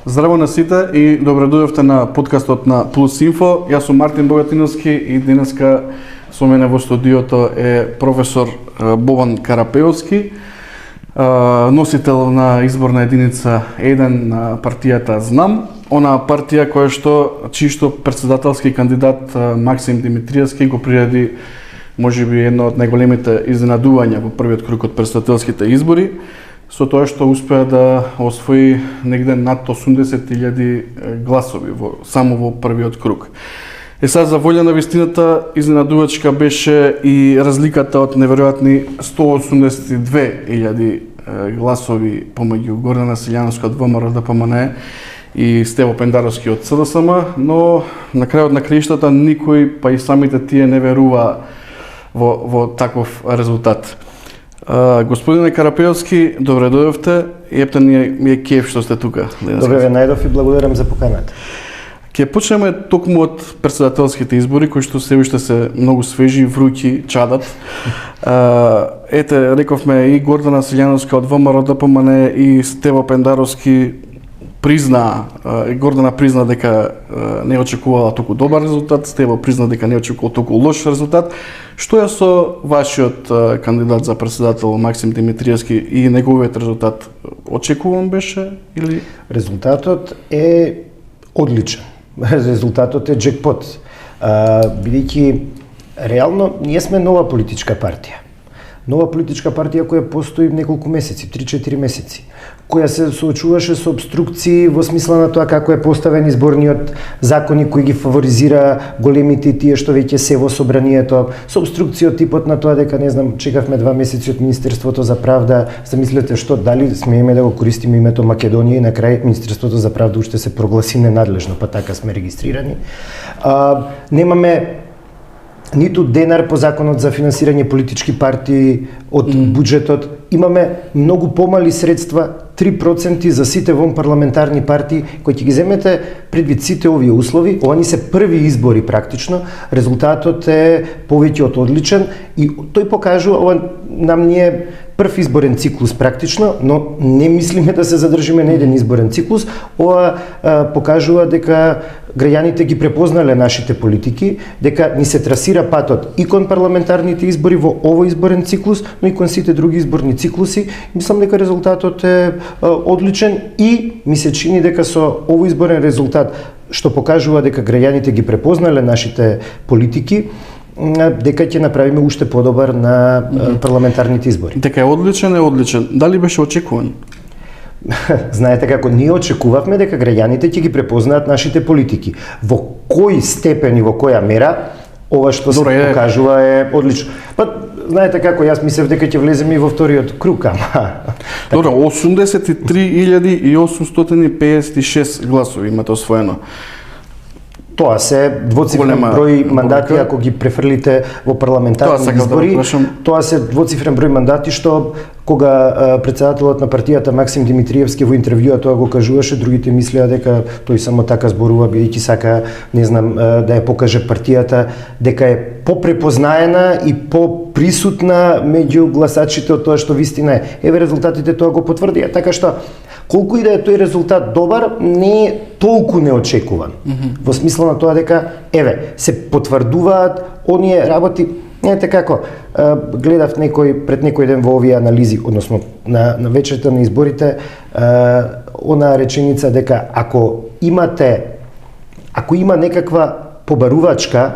Здраво на сите и добре дојдовте на подкастот на Плюс Инфо. Јас сум Мартин Богатиновски и денеска со мене во студиото е професор Бован Карапеовски, носител на изборна единица 1 на партијата ЗНАМ, она партија чишто председателски кандидат Максим Димитриевски го приреди можеби едно од најголемите изненадувања во првиот круг од председателските избори, со тоа што успеа да освои негде над 80.000 гласови само во првиот круг. Сега за волја на вистината, изненадувачка беше и разликата од неверојатни 182.000 гласови помеѓу Гордана Силјановска од ВМРО ДПМНЕ и Стево Пендаровски од СДСМ, но на крајот на краиштата никој, па и самите тие не верува во таков резултат. Господине Карапеовски, добре дојдовте. Епте ми е кеф што сте тука. Добре ве најдов и благодарам за поканата. Ќе почнеме токму од председателските избори, кои што се уште се многу свежи, вруќи, чадат. Ете, рековме и Гордана Силјановска од ВМРО ДПМНЕ и Стево Пендаровски Гордана призна дека не очекувала толку добар резултат, Стево призна дека не очекувала толку лош резултат. Што е со вашиот кандидат за председател Максим Димитриевски и неговиот резултат? Очекуван беше или? Резултатот е одличен. Резултатот е джекпот. Бидејќи реално ние сме нова политичка партија. Нова политичка партија која постои неколку месеци, 3-4 месеци, која се соочуваше со обструкции во смисла на тоа како е поставен изборниот закони кои ги фаворизира големите и тие што веќе се во собранието, со обструкции од типот на тоа дека, не знам, чекавме 2 месеци од Министерството за правда, замислете што, дали смееме да го користиме името Македонија и на крај Министерството за правда уште се прогласи ненадлежно, па така сме регистрирани. Немаме ниту денар по законот за финансирање политички партии од буџетот. Имаме многу помали средства, 3% за сите вонпарламентарни партии, кои ќе ги земете предвид сите овие услови. Ова ни се први избори практично. Резултатот е повеќе од одличен и тој покажува, ова нам не е прв изборен циклус практично, но не мислиме да се задржиме на еден изборен циклус. Ова покажува дека граѓаните ги препознале нашите политики, дека ни се трасира патот и кон парламентарните избори во овој изборен циклус, но и кон сите други изборни циклуси. Мислам дека резултатот е одличен и ми се чини дека со овој изборен резултат што покажува дека граѓаните ги препознале нашите политики, дека ќе направиме уште подобар на парламентарните избори. Дека е одличен. Дали беше очекуван? Знаете како, ние очекувавме дека граѓаните ќе ги препознаат нашите политики. Во кој степен и во која мера, ова што се покажува е одлично. Па, знаете како, јас мислев дека ќе влеземе и во вториот круг, ама... Добро, 83.856 гласови имате освоено. Тоа се двоцифрен број мандати, ако ги префрлите во парламентарни избори, тоа се двоцифрен број мандати што кога председателот на партијата Максим Димитриевски во интервјуа тоа го кажуваше, другите мислеа дека тој само така зборува бидејќи сака, не знам, да ја покаже партијата дека е попрепознаена и поприсутна меѓу гласачите од тоа што вистина е. Еве резултатите тоа го потврдија, така што колку и да е тој резултат добар, не е толку неочекуван. Во смисла на тоа дека, еве, се потврдуваат оние работи. Ете како, гледав пред некој ден во овие анализи, односно на вечерта на изборите, она реченица дека ако има некаква побарувачка,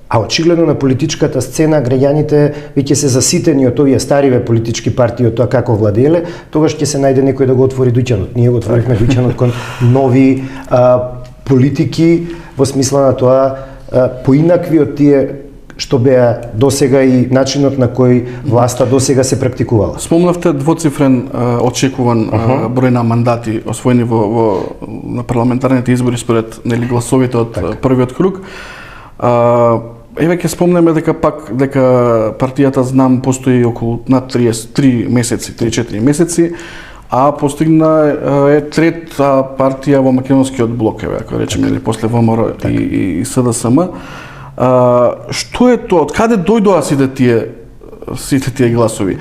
а очигледно на политичката сцена граѓаните веќе се заситени од овие стариве политички партии, од тоа како владееле, тогаш ќе се најде некој да го отвори дуќанот. Ние го отворивме дуќанот кон нови политики, во смисла на тоа поинакви од тие што беа досега и начинот на кој власта досега се практикувала. Спомнавте двоцифрен очекуван број на мандати освоени на парламентарните избори според гласовите од првиот круг. Еве ќе спомнеме дека партијата ЗНАМ постои околу над 3-4 месеци, а постигна е трета партија во македонскиот блок, ако речеме, или после ВМРО и СДСМ. Што е тоа? Од каде дојдоа сите тие сите тие гласови.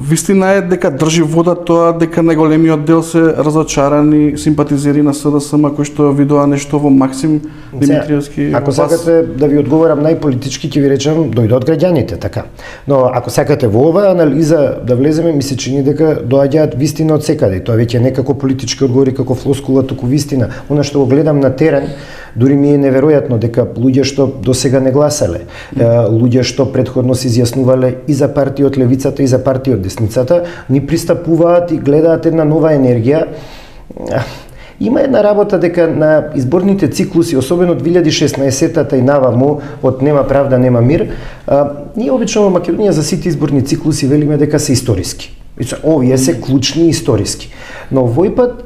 Вистина е дека држи вода тоа дека најголемиот дел се разочарани симпатизери на СДСМ кои што видоа нешто во Максим Димитриевски. Ако сакате да ви одговорам најполитички, ќе ви речам дојде од граѓаните, така. Но ако сакате во оваа анализа да влеземе, ми се чини дека доаѓаат вистина од секаде. Тоа веќе некако политички одговори како флоскула, туку вистина. Она што го гледам на терен, дури ми е неверојатно дека луѓе што досега не гласале, луѓе што претходно се изјаснувале и за партиот левицата и за партиот десницата, ни пристапуваат и гледаат една нова енергија. Има една работа дека на изборните циклуси, особено 2016-та и наваму, од нема правда, нема мир, ние обично во Македонија за сите изборни циклуси велиме дека се историски. Овие се клучни и историски. Но овој пат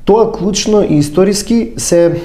тоа клучно и историски се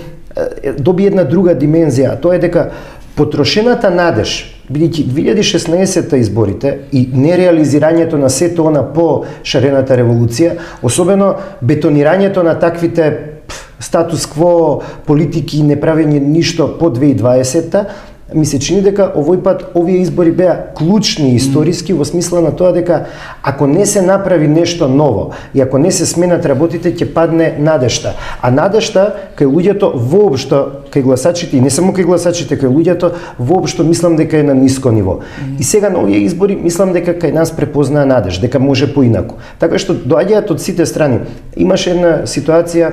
доби една друга димензија, тоа е дека потрошената надеж, бидејќи 2016-та изборите и нереализирањето на сето она по шарената револуција, особено бетонирањето на таквите статус кво политики и неправење ништо по 2020-та, ми се чини дека овој пат овие избори беа клучни и историски во смисла на тоа дека ако не се направи нешто ново и ако не се сменат работите, ќе падне надежта. А надежта кај луѓето воопшто, кај гласачите и не само кај гласачите, кај луѓето воопшто мислам дека е на ниско ниво. И сега на овие избори мислам дека кај нас препознаа надеж, дека може поинаку. Така што доаѓаат од сите страни. Имаше една ситуација,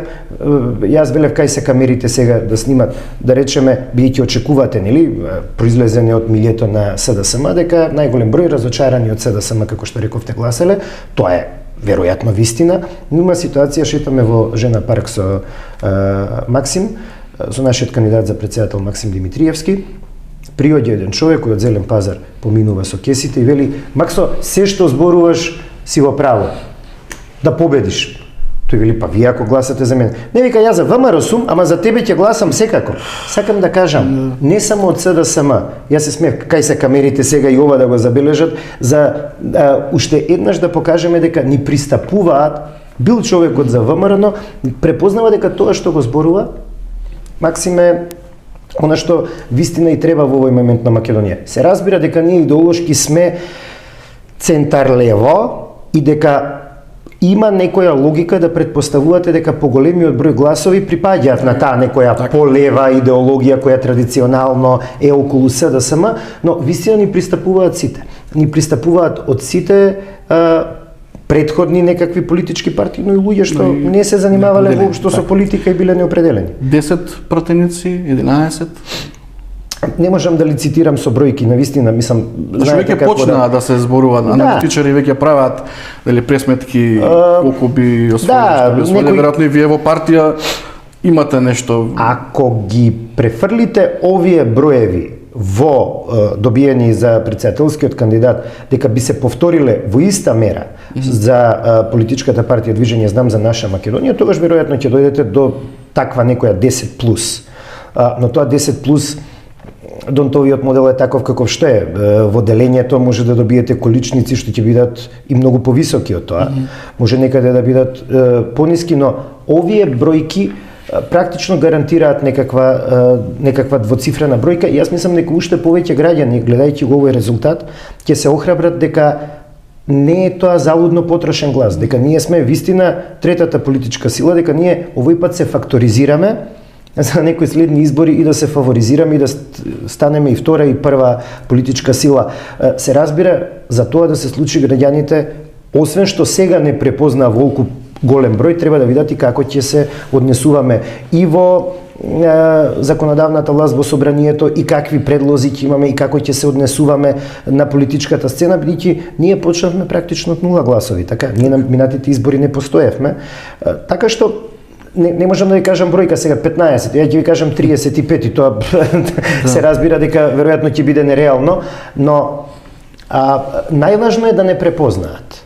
јас велев кај се камерите сега да снимат, да речеме, бидејќи очекувате, нели, произлезене од милието на СДСМ, дека најголем број разочарани од СДСМ, како што рековте, гласеле. Тоа е веројатно вистина, но има ситуација, шетаме во Жена парк со Максим, со нашиот кандидат за председател Максим Димитриевски. Приоѓа еден човек кој од Зелен пазар поминува со кесите и вели: "Максо, се што зборуваш си во право. Да победиш." Тој вели: "Па вие ако гласате за мене." Не, вика, јас за ВМРО сум, ама за тебе ќе гласам секако. Сакам да кажам, не само од СДСМ. Јас се смеев кај се камерите сега и ова да го забележат, за уште еднаш да покажеме дека ни пристапуваат, бил човекот за ВМРО, но препознава дека тоа што го зборува Максим е она што вистина и треба во овој момент на Македонија. Се разбира дека ние идеолошки сме центар лево и дека има некоја логика да претпоставувате дека поголемиот број гласови припаѓаат на таа некоја полева идеологија која традиционално е околу СДСМ, но вистина ни пристапуваат сите. Ни пристапуваат од сите претходни некакви политички партии, но и луѓе што не се занимавале воопшто со политика и биле неопределени. 10 пратеници, 11? Не можам да лицитирам со бројки, навистина, мислам, знаете како почнаа да се зборува, аналитичари веќе прават дали пресметки колку би освоиле, што би веројатно и вие во партија имате нешто. Ако ги префрлите овие броеви во добиени за председателскиот кандидат, дека би се повториле во иста мера за политичката партија Движење Знам за наша Македонија, тогаш веројатно ќе дојдете до таква некоја 10+. Но тоа 10+, Донтовиот модел е таков каков што е. Во делењето може да добиете количници што ќе бидат и многу повисоки од тоа. Може некаде да бидат пониски, но овие бројки практично гарантираат некаква двоцифрена бројка и јас мислам дека уште повеќе граѓани, гледајќи го овој резултат, ќе се охрабрат дека не е тоа залудно потрошен глас, дека ние сме вистина третата политичка сила, дека ние овој пат се факторизираме за некои следни избори и да се фаворизираме и да станеме и втора и прва политичка сила. Се разбира, за тоа да се случи граѓаните, освен што сега не препознаа волку голем број, треба да видат и како ќе се однесуваме и во законодавната власт во собранието и какви предлози ќе имаме и како ќе се однесуваме на политичката сцена, бидејќи ние почнавме практично од 0 гласови, така, ние на минатите избори не постоевме, така што не можам да ви кажам бројка сега 15, ја ќе ви кажам 35 и тоа се разбира дека веројатно ќе биде нереално, но најважно е да не препознаат.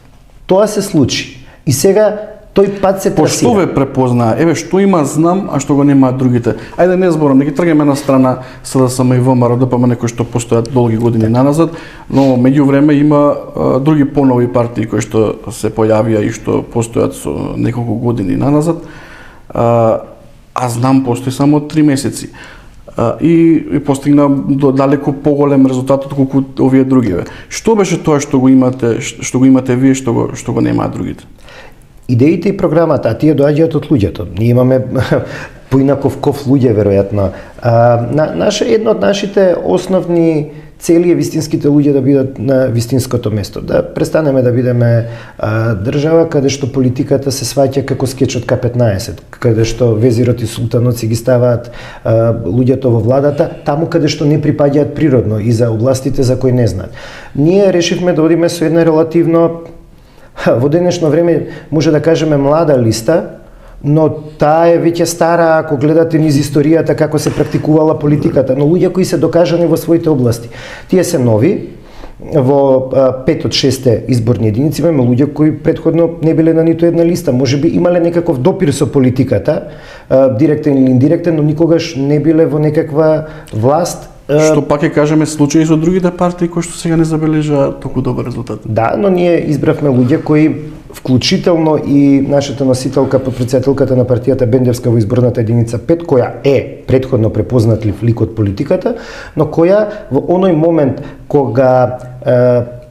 Тоа се случи. И сега тој пат се трасира. Пошто ве препознаа? Еве што има знам, а што го немаат другите. Ајде не зборам, нека тргнеме на страна СДСМ и ВМРО, ДПМН кои што постојат долги години наназад, но меѓувреме има други понови партии кои што се појавија и што постојат со неколку години наназад. А знам постои само 3 месеци. и постигна далеку поголем резултат отколку овие другиве. Што беше тоа што го имате вие, што го немаат другите? Идеите и програмата, а тие доаѓаат од луѓето. Ние имаме поинаков ков луѓе веројатно. Едно од нашите основни цели е вистинските луѓе да бидат на вистинското место. Да престанеме да бидеме држава каде што политиката се сваќа како скеч од К15, каде што везирот и султанот си ги ставаат луѓето во владата, таму каде што не припаѓаат природно и за областите за кои не знаат. Ние решивме да одиме со една релативно во денешно време може да кажеме млада листа, но таа е веќе стара ако гледате низ историјата како се практикувала политиката, но луѓе кои се докажани во своите области. Тие се нови, во 5 од 6 изборни единици имаме луѓе кои претходно не биле на ниту една листа, можеби имале некаков допир со политиката, директен или индиректен, но никогаш не биле во некаква власт. Што пак ќе кажеме случаи со другите партии кои што сега не забележаа толку добар резултат. Да, но ние избравме луѓе кои вклучително и нашата носителка, подпредседателката на партијата Бендевска во изборната единица 5, која е претходно препознатлив лик од политиката, но која во оној момент кога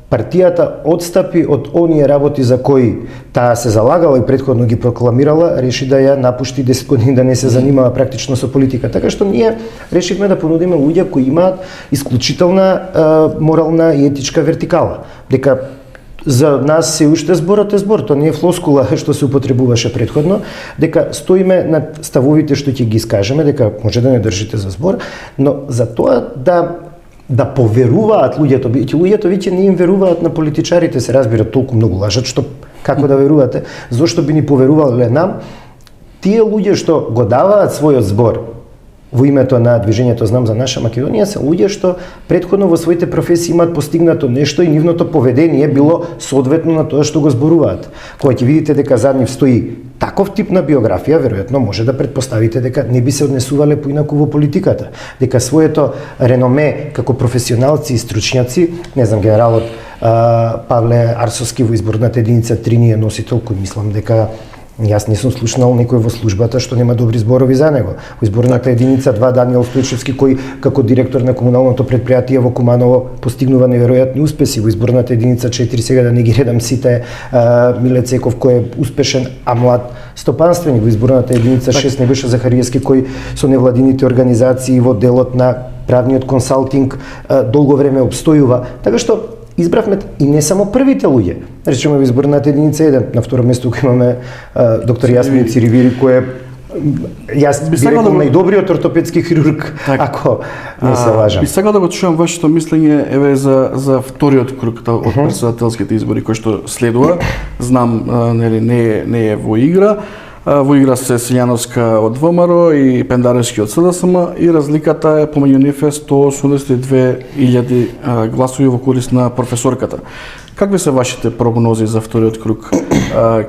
партијата отстапи од оние работи за кои таа се залагала и претходно ги прокламирала, реши да ја напушти 10 години да не се занимава практично со политика. Така што ние решивме да понудиме луѓе кои имаат исклучителна морална и етичка вертикала. Дека за нас се уште зборот е збор, тоа не е флоскула што се употребуваше претходно, дека стоиме над ставовите што ќе ги искажеме, дека може да не држите за збор, но за тоа да поверуваат луѓето, луѓето веќе не им веруваат на политичарите, се разбира, толку многу лажат, што како да верувате, зошто би ни поверувале нам, тие луѓе што го даваат својот збор во името на движењето Знам за наша Македонија се луѓе што претходно во своите професии имаат постигнато нешто и нивното поведение било соодветно на тоа што го зборуваат. Кога ќе видите дека зад нив стои таков тип на биографија, веројатно може да претпоставите дека не би се однесувале поинаку во политиката, дека своето реноме како професионалци и стручњаци, не знам, генералот Павле Арсовски во изборната единица 3 ни е носител, кој мислам дека јас не сум слушнал некој во службата што нема добри зборови за него. Во изборната единица 2 Даниел Стојчевски, кој како директор на комуналното предпријатие во Куманово постигнува неверојатни успеси. Во изборната единица 4, сега да не ги редам сите, Миле Цеков кој е успешен, а млад стопанственик. Во изборната единица 6 Небојша Захариевски кој со невладините организации во делот на правниот консалтинг долго време обстојува. Така што избравме и не само првите луѓе. Речеме во изборната единица 1, на второ место кој имаме доктор Јасмин Циривири, кој е јас би рекол најдобриот ортопедски хирург, ако не се лажам. Би сакал да го чуам вашето мислење еве за вториот круг од претседателските избори кој што следува. Знам нели не е во игра. Во игра се Силјановска од ВМРО и Пендаревски од СДСМ и разликата е помеѓу нив е 182.000 гласови во корист на професорката. Какви се вашите прогнози за вториот круг?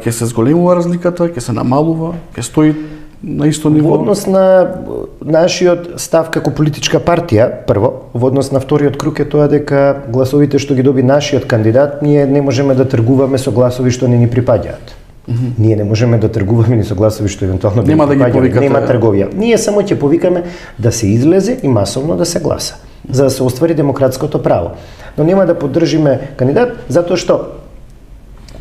Ќе се зголемува разликата, ќе се намалува, ќе стои на исто ниво? Во однос на нашиот став како политичка партија, прво, во однос на вториот круг е тоа дека гласовите што ги доби нашиот кандидат, ние не можеме да тргуваме со гласови што не ни припаѓаат. Ние не можеме да тргуваме ни со гласови што евентуално нема да ги повикате. Нема трговија. Ние само ќе повикаме да се излезе и масовно да се гласа, за да се оствари демократското право. Но нема да поддржиме кандидат затоа што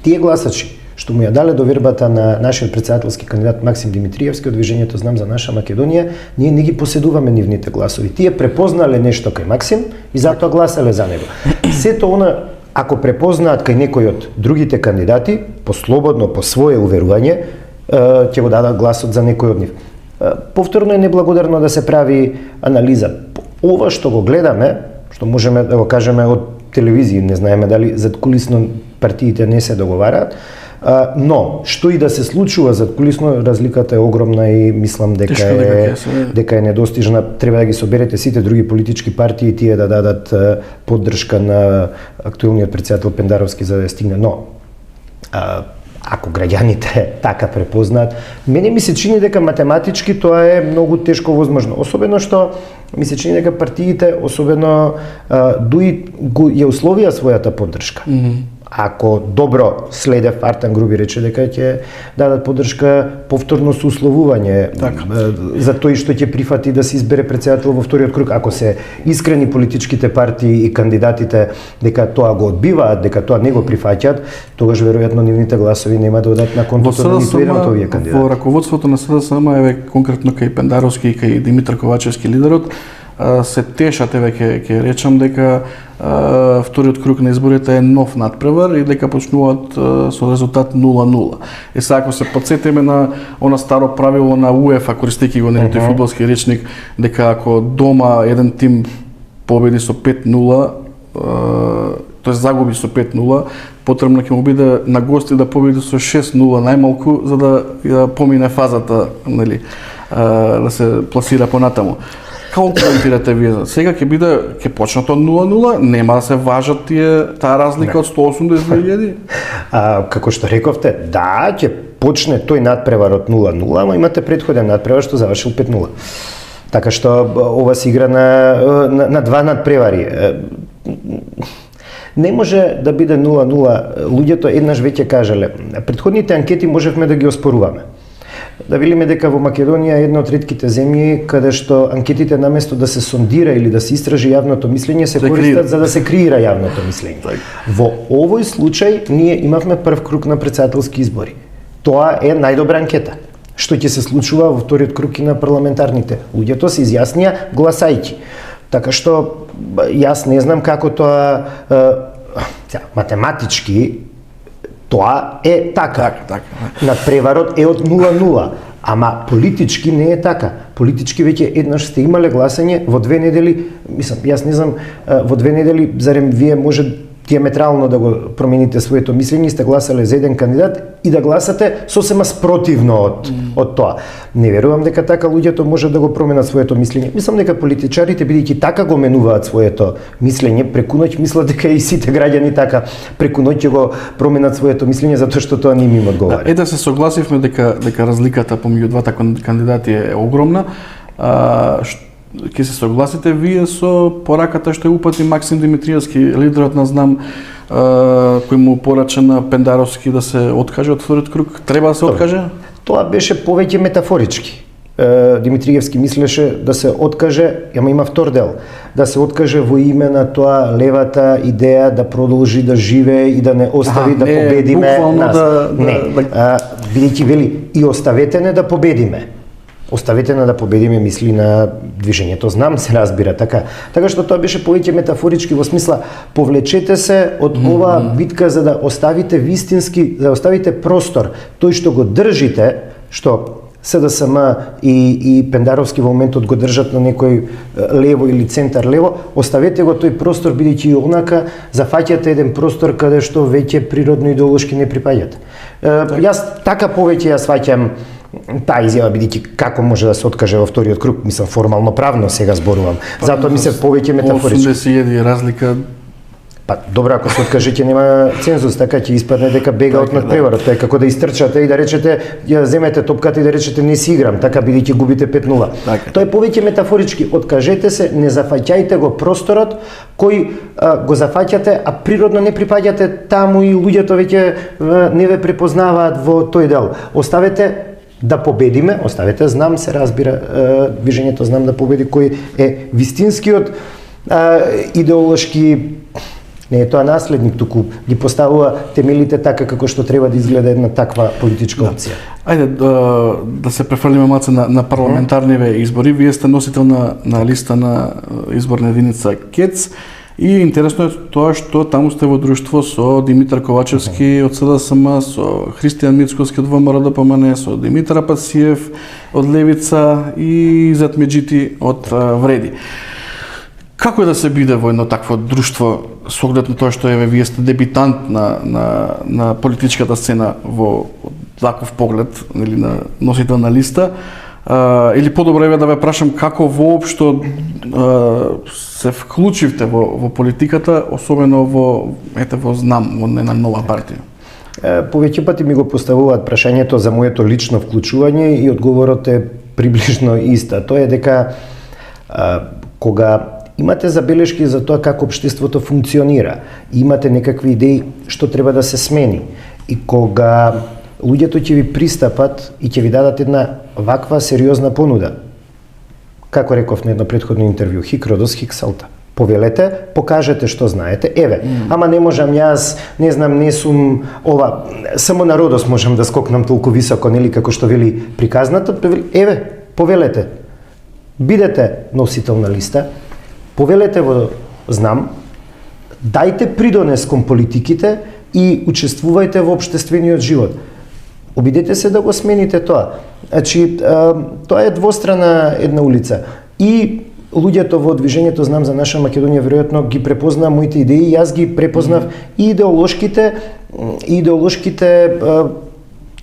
тие гласачи што му ја дале довербата на нашиот претседателски кандидат Максим Димитриевски од движењето Знам за наша Македонија, ние не ги поседуваме нивните гласови. Тие препознале нешто кај Максим и затоа гласале за него. Сето она ако препознаат кај некој од другите кандидати, послободно, по свое уверување, ќе го дадат гласот за некој од нив. Повторно е неблагодарно да се прави анализа. Ова што го гледаме, што можеме да го кажеме од телевизија, не знаеме дали задкулисно партиите не се договараат, но што и да се случува задкулисно, разликата е огромна и мислам дека е недостижна. Треба да ги соберете сите други политички партии и тие да дадат поддршка на актуелниот претседател Пендаровски за да стигне. Но ако граѓаните така препознаат, мене ми се чини дека математички тоа е многу тешко возможно. Особено што ми се чини дека партиите, особено ДУИ, ја условија својата поддршка. ако добро следев, Артан Груби рече дека ќе дадат поддршка повторно со условување за тој што ќе прифати да се избере председател во вториот круг. Ако се искрени политичките партии и кандидатите дека тоа го одбиваат, дека тоа не го прифаќаат, тогаш веројатно нивните гласови нема да одат на контото на ниту еден од овие кандидати. Во раководството на СДСМ, еве конкретно кај Пендаровски и кај Димитар Ковачевски лидерот, се тешат, еве ќе речам дека вториот круг на изборите е нов надпревар и дека почнуваат со резултат 0-0. Сега ако се подсетиме на она старо правило на УЕФА, користејќи го тој фудбалски речник, дека ако дома еден тим победи со 5-0, тоест загуби со 5-0, потребно ќе му биде на гости да победи со 6-0 најмалку за да помине фазата, нели, да се пласира понатаму. Како коментирате вие? Сега ќе почнат од 0-0, нема да се важат таа разлика од 180.000? Како што рековте, да, ќе почне тој надпревар од 0-0, ама имате претходен надпревар што завршил 5-0. Така што ова се игра на два надпревари. Не може да биде 0-0. Луѓето еднаш веќе кажале. Претходните анкети можевме да ги оспоруваме. Да велиме дека во Македонија е една од ретките земји каде што анкетите наместо да се сондира или да се истражи јавното мислење се користат за да се креира јавното мислење. Во овој случај ние имавме прв круг на председателски избори. Тоа е најдобра анкета. Што ќе се случува во вториот круг и на парламентарните. Луѓето се изјаснија гласајќи. Така што јас не знам како тоа математички тоа е така. Надпреварот е од 0-0, ама политички не е така. Политички веќе еднаш сте имале гласање во 2 недели, мислам, јас не знам, во 2 недели зарем вие може диаметрално да го промените своето мислење, сте гласале за еден кандидат и да гласате сосема спротивно од тоа. Не верувам дека така луѓето може да го променат своето мислење. Мислам дека политичарите бидејќи така го менуваат своето мислење, преку ноќ мислат дека и сите граѓани така преку ноќ ќе го променат своето мислење затоа што тоа не им одговара. Да се согласивме дека разликата помеѓу двата кандидати е огромна. Ќе се согласите вие со пораката што ја упати Максим Димитриевски, лидерот на ЗНАМ, кој му порача на Пендаровски да се откаже од вториот круг? Треба да се откаже? Тоа беше повеќе метафорички. Димитриевски мислеше да се откаже, ама има втор дел, да се откаже во име на тоа левата идеја да продолжи да живее и да не остави да победиме нас. Бидејќи вели и оставете не да победиме. Оставете на да победиме мисли на движењето ЗНАМ, се разбира така. Така што тоа беше повеќе метафорички во смисла повлечете се од оваа битка за да оставите вистински, да оставите простор, тој што го држите, што СДСМ и Пендаровски во моментот го држат на некој лево или центар лево, оставете го тој простор бидејќи онака зафаќате еден простор каде што веќе природно идеолошки не припаѓате. Јас така повеќе ја сваќам таа изјава бидејќи како може да се откаже во вториот круг, мислам формално правно сега зборувам. Затоа ми се повеќе метафорички. 80.000 разлика. Па добро, ако се откаже ќе нема цензус, така ќе испадне дека бега од надпреварот. Тоа е како да истрчате и да речете ја земете топката и да речете не си играм, така бидејќи губите 5-0. Тоа е повеќе метафорички. Откажете се, не зафаќајте го просторот кој го зафаќате, а природно не припаѓате таму и луѓето веќе не ве препознаваат во тој дел. Оставете да победиме, оставете ЗНАМ, се разбира, движењето ЗНАМ да победи, кој е вистинскиот идеолошки, не е тоа наследник, туку ги поставува темелите така како што треба да изгледа една таква политичка опција. Ајде да се префрлиме малце на парламентарниве избори. Вие сте носител на листа на изборна единица КЕЦ. И интересно е тоа што таму сте во друштво со Димитар Ковачевски од СДСМ, со Христијан Мицковски од ВМРО-ДПМН, со Димитар Апасиев од Левица и Изет Меджити од Вреди. Како е да се биде во едно такво друштво со оглед на тоа што еве вие сте дебитант на политичката сцена во таков поглед, или на носител на листа? Или подобро е да ве прашам како воопшто се вклучивте во политиката, особено во ЗНАМ, во една нова партија? Повеќе пати ми го поставуваат прашањето за моето лично вклучување и одговорот е приближно иста. Тоа е дека кога имате забелешки за тоа како општеството функционира, имате некакви идеи што треба да се смени. И кога луѓето ќе ви пристапат и ќе ви дадат една ваква сериозна понуда, како реков на едно претходно интервју, хик родос, хик салта. Повелете, покажете што знаете. Еве, ама не можам јас, не знам, не сум ова, само на родос можам да скокнам толку високо, нели како што вели приказната. Еве, повелете. Бидете носител на листа, повелете во знам, дајте придонес кон политиките и учествувајте во општествениот живот. Обидете се да го смените тоа. Значи, тоа е двострана една улица. И луѓето во движењето Знам за наша Македонија веројатно ги препозна моите идеи, јас ги препознав и идеолошките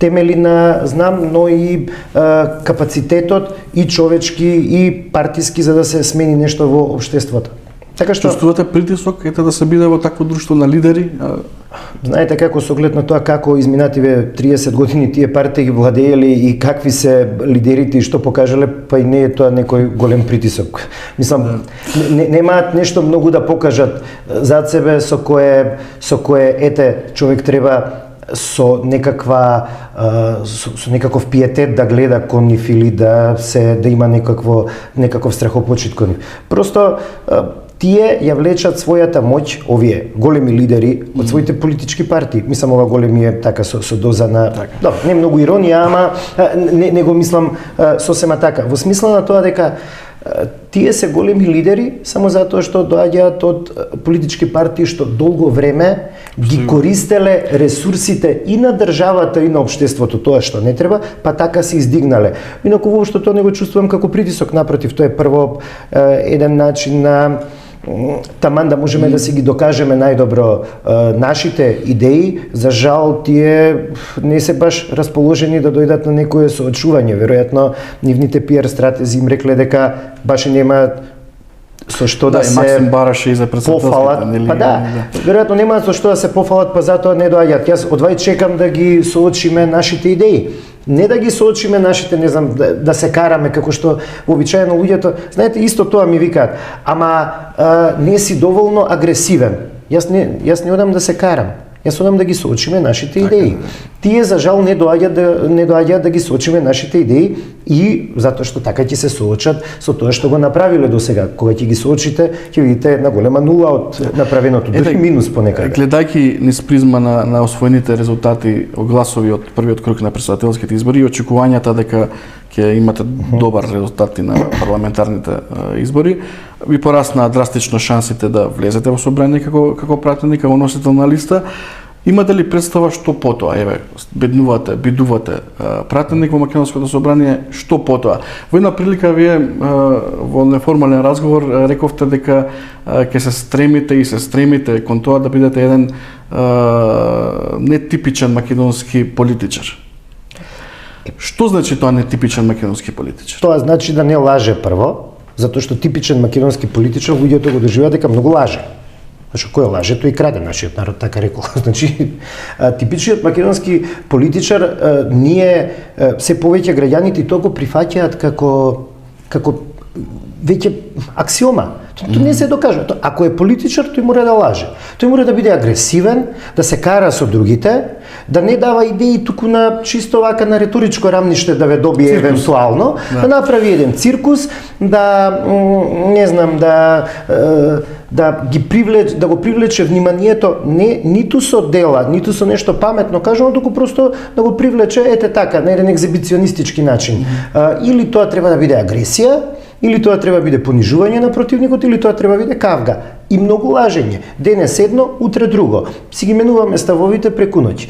темели на Знам, но и капацитетот и човечки и партиски за да се смени нешто во општеството. Така што чувствувате притисок да се биде во такво друштво на лидери? Знаете како со оглед на тоа како изминативе 30 години тие партии ги владееле и какви се лидерите и што покажале, па и не е тоа некој голем притисок. Мислам, немаат нешто многу да покажат зад себе со кое ете човек треба со некаков пиетет да гледа кон нив или да има некаков страхопочит кон нив. Просто тие ја влечат својата моќ, овие големи лидери од своите политички партии. Мислам ова големи е така со доза на добро, не многу иронија, ама не го мислам сосема така. Во смисла на тоа дека тие се големи лидери само затоа што доаѓаат од политички партии што долго време ги користеле ресурсите и на државата и на општеството, тоа што не треба, па така се издигнале. Инаку воопшто тоа не го чувствувам како притисок, напротив, тоа е прво еден начин на таман да можеме да си ги докажеме најдобро нашите идеи. За жал тие не се баш расположени да дојдат на некое соочување. Веројатно нивните пиар стратези им рекле дека баш немаат со што да се Максим бараше и за пофалат. Па веројатно немаат со што да се пофалат, па затоа не доаѓаат. Јас одвај чекам да ги соочиме нашите идеи. Не да ги соочиме нашите, не знам, да се караме како што вообичаено луѓето, знаете, исто тоа ми викаат. Ама не си доволно агресивен. Јас не одам да се карам. Јас одам да ги соочиме нашите идеи. Тие за жал не доаѓаат да ги соочиме нашите идеи и затоа што така ќе се соочат со тоа што го направиле досега. Кога ќе ги соочите, ќе видите една голема нула од направеното, дури минус понекаде. Гледајќи низ призма на освоените резултати гласови од првиот круг на претседателските избори и очекувањата дека ќе имате добар резултати на парламентарните избори, ви порасна драстично шансите да влезете во собрание како пратеник, како носител на листа. Имате ли представа што потоа? Еве, бидувате пратеник во македонското собрание, што потоа? Во една прилика вие во неформален разговор рековте дека ќе се стремите кон тоа да бидете еден нетипичен македонски политичар. Што значи тоа нетипичен македонски политичар? Тоа значи да не лаже прво, затоа што типичен македонски политичар луѓето го доживеа дека многу лаже. Значи, кој лаже, тој краде, нашиот народ така рекол. Значи, типичниот македонски политичар, ние се повеќе граѓаните тоа го прифаќаат како веќе аксиома. Тоа не се докажува. Ако е политичар, тој мора да лаже. Тој мора да биде агресивен, да се кара со другите, да не дава идеи туку на чисто вака на реторичко рамниште да ве добие циркус, евентуално, да направи еден циркус, да не знам, да го привлече вниманието не ниту со дела, ниту со нешто паметно кажано, туку просто да го привлече ете така на еден екзибиционистички начин. Или тоа треба да биде агресија, или тоа треба да биде понижување на противникот, или тоа треба да биде кавга. И многу лажење. Денес едно, утре друго. Си ги менуваме ставовите преку ноќ.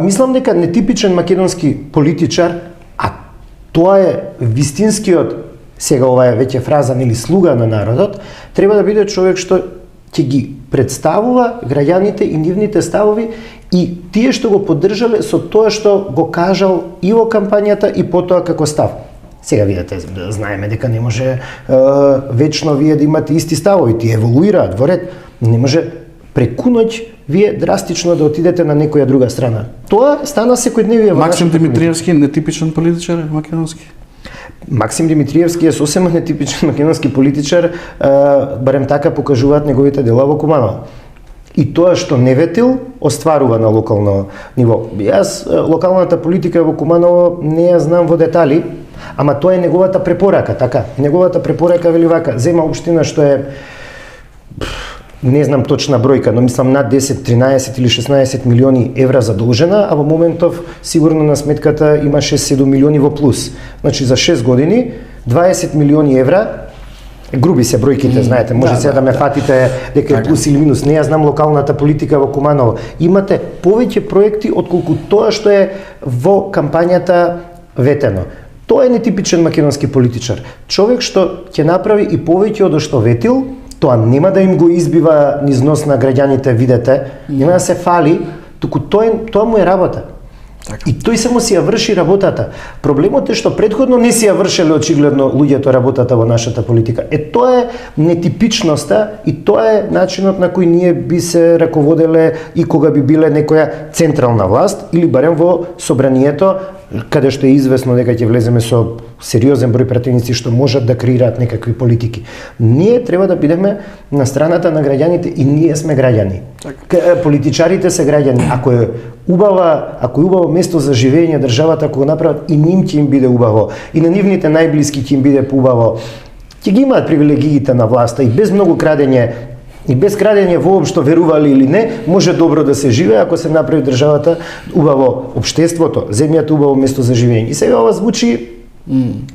Мислам дека нетипичен македонски политичар, а тоа е вистинскиот, сега ова е веќе фраза, нели, слуга на народот, треба да биде човек што ќе ги представува граѓаните и нивните ставови и тие што го поддржале со тоа што го кажал и во кампањата и потоа како став. Сега видите, знаеме дека не може вечно вие да имате исти ставови, тие еволуираат во ред, не може преку ноќ вие драстично да отидете на некоја друга страна. Тоа стана секојдневие во Максим Димитриевски нетипичен политичар македонски. Максим Димитриевски е сосема нетипичен македонски политичар, барем така покажуваат неговите дела во Куманово. И тоа што не ветил, остварува на локално ниво. Јас локалната политика во Куманово не ја знам во детали, ама тоа е неговата препорака, така. Неговата препорака вели вака, зема општина што е не знам точна бројка, но мислам над 10, 13 или 16 милиони евра задолжена, а во моментов сигурно на сметката има 6-7 милиони во плюс. Значи за 6 години 20 милиони евра, груби се бројките, знаете, може сега да ме фатите дека е плюс или минус. Не ја знам локалната политика во Куманово. Имате повеќе проекти отколку тоа што е во кампањата ветено. Тоа е нетипичен македонски политичар. Човек што ќе направи и повеќе од што ветил, тоа нема да им го избива низ нос на граѓаните, видете, нема да се фали, туку тоа му е работа. Така. И тој само си ја врши работата. Проблемот е што предходно не си ја вршеле очигледно луѓето работата во нашата политика. Тоа е нетипичноста и тоа е начинот на кој ние би се раководеле и кога би биле некоја централна власт или барем во собранието, каде што е известно дека ќе влеземе со сериозен број пратеници што можат да креираат некакви политики. Ние треба да бидеме на страната на граѓаните и ние сме граѓани. Политичарите се граѓани. Ако е убаво место за живење државата, ако го направат, и ним ќе им биде убаво. И на нивните најблиски ќе им биде поубаво. Ќе ги имаат привилегиите на власта и без многу крадење и без крадење воопшто, верували или не, може добро да се живее ако се направи државата убаво, општеството, земјата убаво место за живење. И сега ова звучи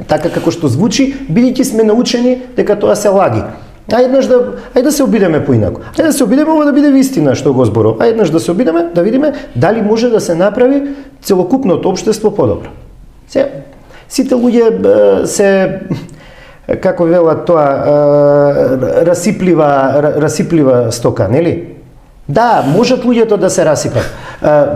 така како што звучи, бидејќи сме научени дека тоа се лаги. Ајде да се обидеме поинаку. Ајде да се обидеме ова да биде вистина што го зборува. Ајде еднаш да се обидеме, да видиме дали може да се направи целокупното општество подобро. Се сите луѓе се како велат тоа расиплива стока, нели? Да, можат луѓето да се расипат.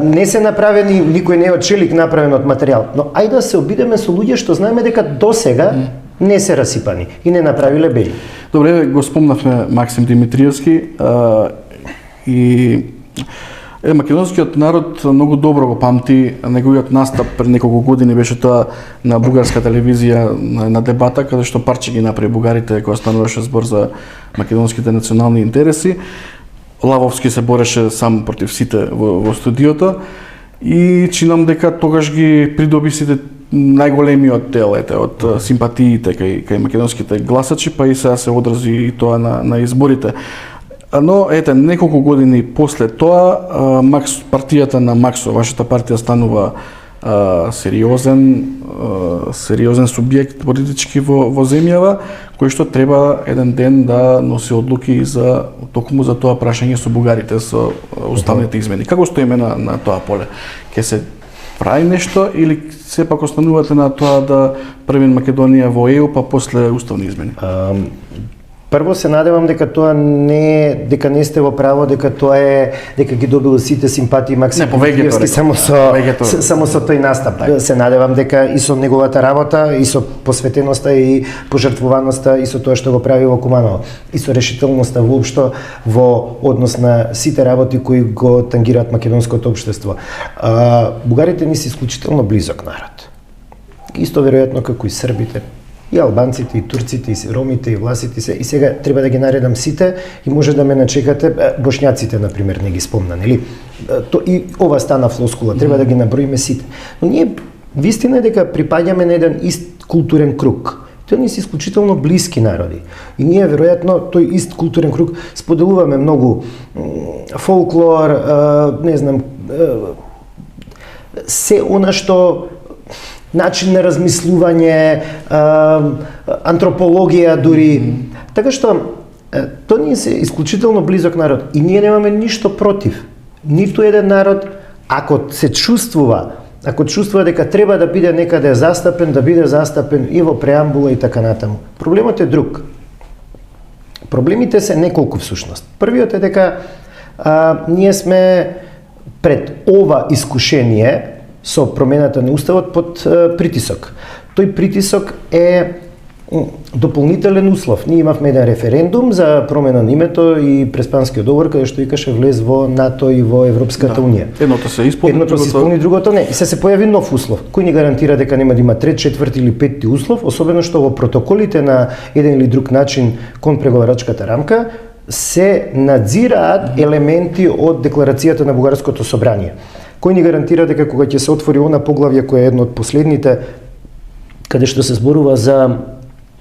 Не се направени, никој не е од челик направен од материјал, но ајде да се обидеме со луѓе што знаеме дека досега не се расипани и не направиле беди. Добре, го спомнавме Максим Димитриевски и македонскиот народ многу добро го памти неговиот настап пред неколку години, беше тоа на бугарска телевизија на дебата каде што парче ги направи бугарите кога стануваше збор за македонските национални интереси. Лавовски се бореше сам против сите во студиото и чинам дека тогаш ги придоби сите најголемиот дел од симпатиите кај македонските гласачи, па и сега се одрази и тоа на изборите. Но неколку години после тоа партијата на Максо, вашата партија, станува сериозен субјект политички во земјава, кој што треба еден ден да носи одлуки токму за тоа прашање со бугарите, со уставните измени. Како стоиме на тоа поле? Ке се прави нешто или сепак останувате на тоа да првен Македонија во ЕУ, па после уставни измени? Прво се надевам дека тоа дека не сте во право, дека ги добил сите симпатии Максим Димитриевски само со тој настап. Се надевам дека и со неговата работа, и со посветеноста и пожртвуваноста, и со тоа што го прави во Куманово, и со решителноста воопшто во однос на сите работи кои го тангираат македонското општество. Бугарите ни се исклучително близок народ. Исто веројатно како и србите, и албанците, и турците, и ромите, и власите се. И сега треба да ги наредам сите и може да ме начекате, бошњаците, например, не ги спомна, нели? И ова стана флоскула, треба да ги наброиме сите. Но ние вистина е дека припаѓаме на еден ист културен круг. Тоа ни се исклучително блиски народи. И ние, веројатно, тој ист културен круг споделуваме многу фолклор, не знам, се она што начин на размислување, антропологија дури. Така што тоа ни се исклучително близок народ и ние немаме ништо против. Ниту еден народ, ако чувствува дека треба да биде некаде застапен, да биде застапен и во преамбула и така натаму. Проблемот е друг. Проблемите се неколку всушност. Првиот е дека ние сме пред ова искушение со промената на уставот под притисок. Тој притисок е дополнителен услов. Ние имавме еден референдум за промена на името и Преспанскиот договор, каде што викаше влез во НАТО и во Европската унија. Едното се исполни, Едното се исполни, другото не. И се појави нов услов, кој ни гарантира дека нема да има трет, четврти или петти услов, особено што во протоколите на еден или друг начин кон преговарачката рамка се надзираат елементи од декларацијата на Бугарското собрание. Кој ни гарантира дека кога ќе се отвори она поглавје кој е едно од последните, каде што се зборува за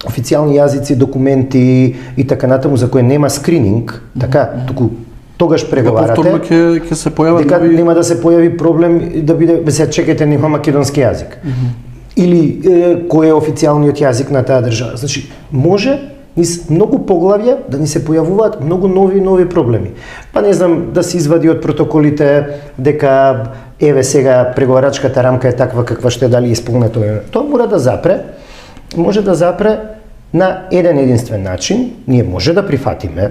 официјални јазици, документи и така натаму, за кој нема скрининг, така, туку тогаш преговарате. Повторно ќе се појави дека нема да се појави проблем да биде, се чекате, нема македонски јазик. Или кој е официјалниот јазик на таа држава. Значи, може низ многу поглавја да ни се појавуваат многу нови проблеми. Па не знам, да се извади од протоколите дека еве сега преговарачката рамка е таква каква што е, дали исполнето е. Тоа мора да запре, може да запре на еден единствен начин. Ние може да прифатиме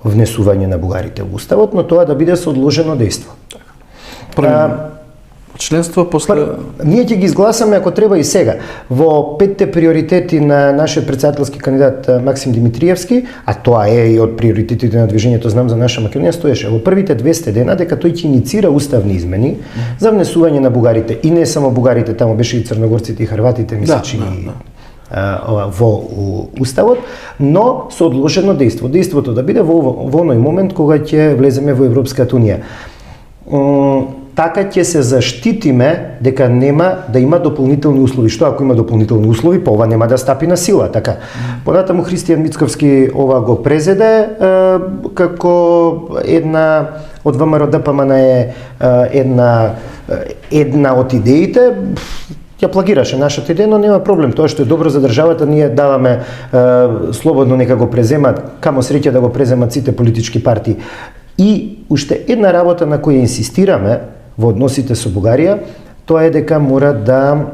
внесување на бугарите во уставот, но тоа да биде со одложено дејство. Членство после... Ние ќе ги изгласаме ако треба и сега. Во 5 приоритети на нашиот претседателски кандидат Максим Димитриевски, а тоа е и од приоритетите на движењето Знам за наша Македонија, стоеше во првите 200 дена дека тој ќе иницира уставни измени за внесување на бугарите. И не само бугарите, таму беше и црногорците и хрватите, мисля, во уставот, но со одложено дејство. Дејството да биде во оној момент кога ќе влеземе во Европската унија. Така ќе се заштитиме дека нема да има дополнителни услови. Што ако има дополнителни услови, па ова нема да стапи на сила, така. Понатаму Христијан Мицковски ова го презеде како една од ВМРО ДПМН е една од идеите. Ја плагираше нашата идеја, но нема проблем. Тоа што е добро за државата, ние даваме слободно нека го преземат, камо среќа да го преземат сите политички партии. И уште една работа на која инсистираме во односите со Бугарија, тоа е дека мора да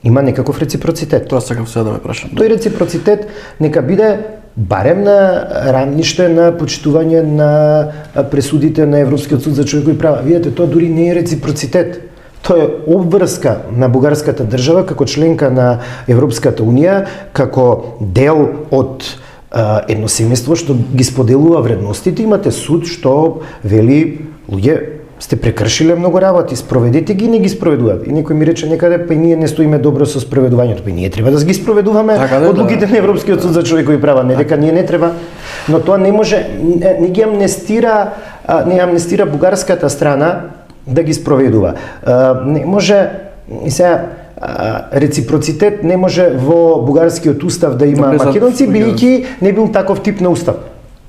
има некаков реципроцитет. Тоа сакам сега да ме прашам. Тој реципроцитет нека биде барем на рамниште на почитување на пресудите на Европскиот суд за човекови права. Видете, тоа дури не е реципроцитет. Тоа е обврска на бугарската држава како членка на Европската унија, како дел од едно семејство што ги споделува вредностите. Имате суд што вели, луѓе, сте прекршиле многу работи, спроведете ги, не ги спроведуваат. И некој ми рече некаде, па и ние не стоиме добро со спроведувањето. Па ние треба да ги спроведуваме одлуките на Европскиот суд за човекови права, не дека ние не треба. Но тоа не може, не ги амнестира, не амнестира бугарската страна да ги спроведува. Не може, и сега, реципроцитет не може во бугарскиот устав да има македонци, бидејќи не бил таков тип на устав.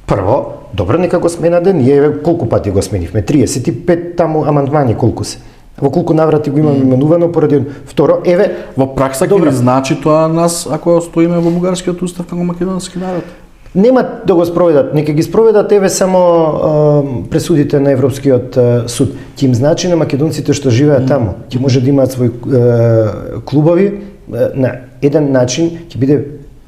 Прво, добро, нека го сменаде, ние колку пати го сменивме? 35 таму амандмани колку се. Во колку наврати го имаме именувано поради. Второ, еве, во пракса ќе значи тоа нас ако стоиме во бугарскиот устав како македонски народ? Нема да го спроведат, нека ги спроведат еве само пресудите на Европскиот суд. Ќе им значи на македонците што живеат таму, ќе може да имаат своји клубови, на еден начин ќе биде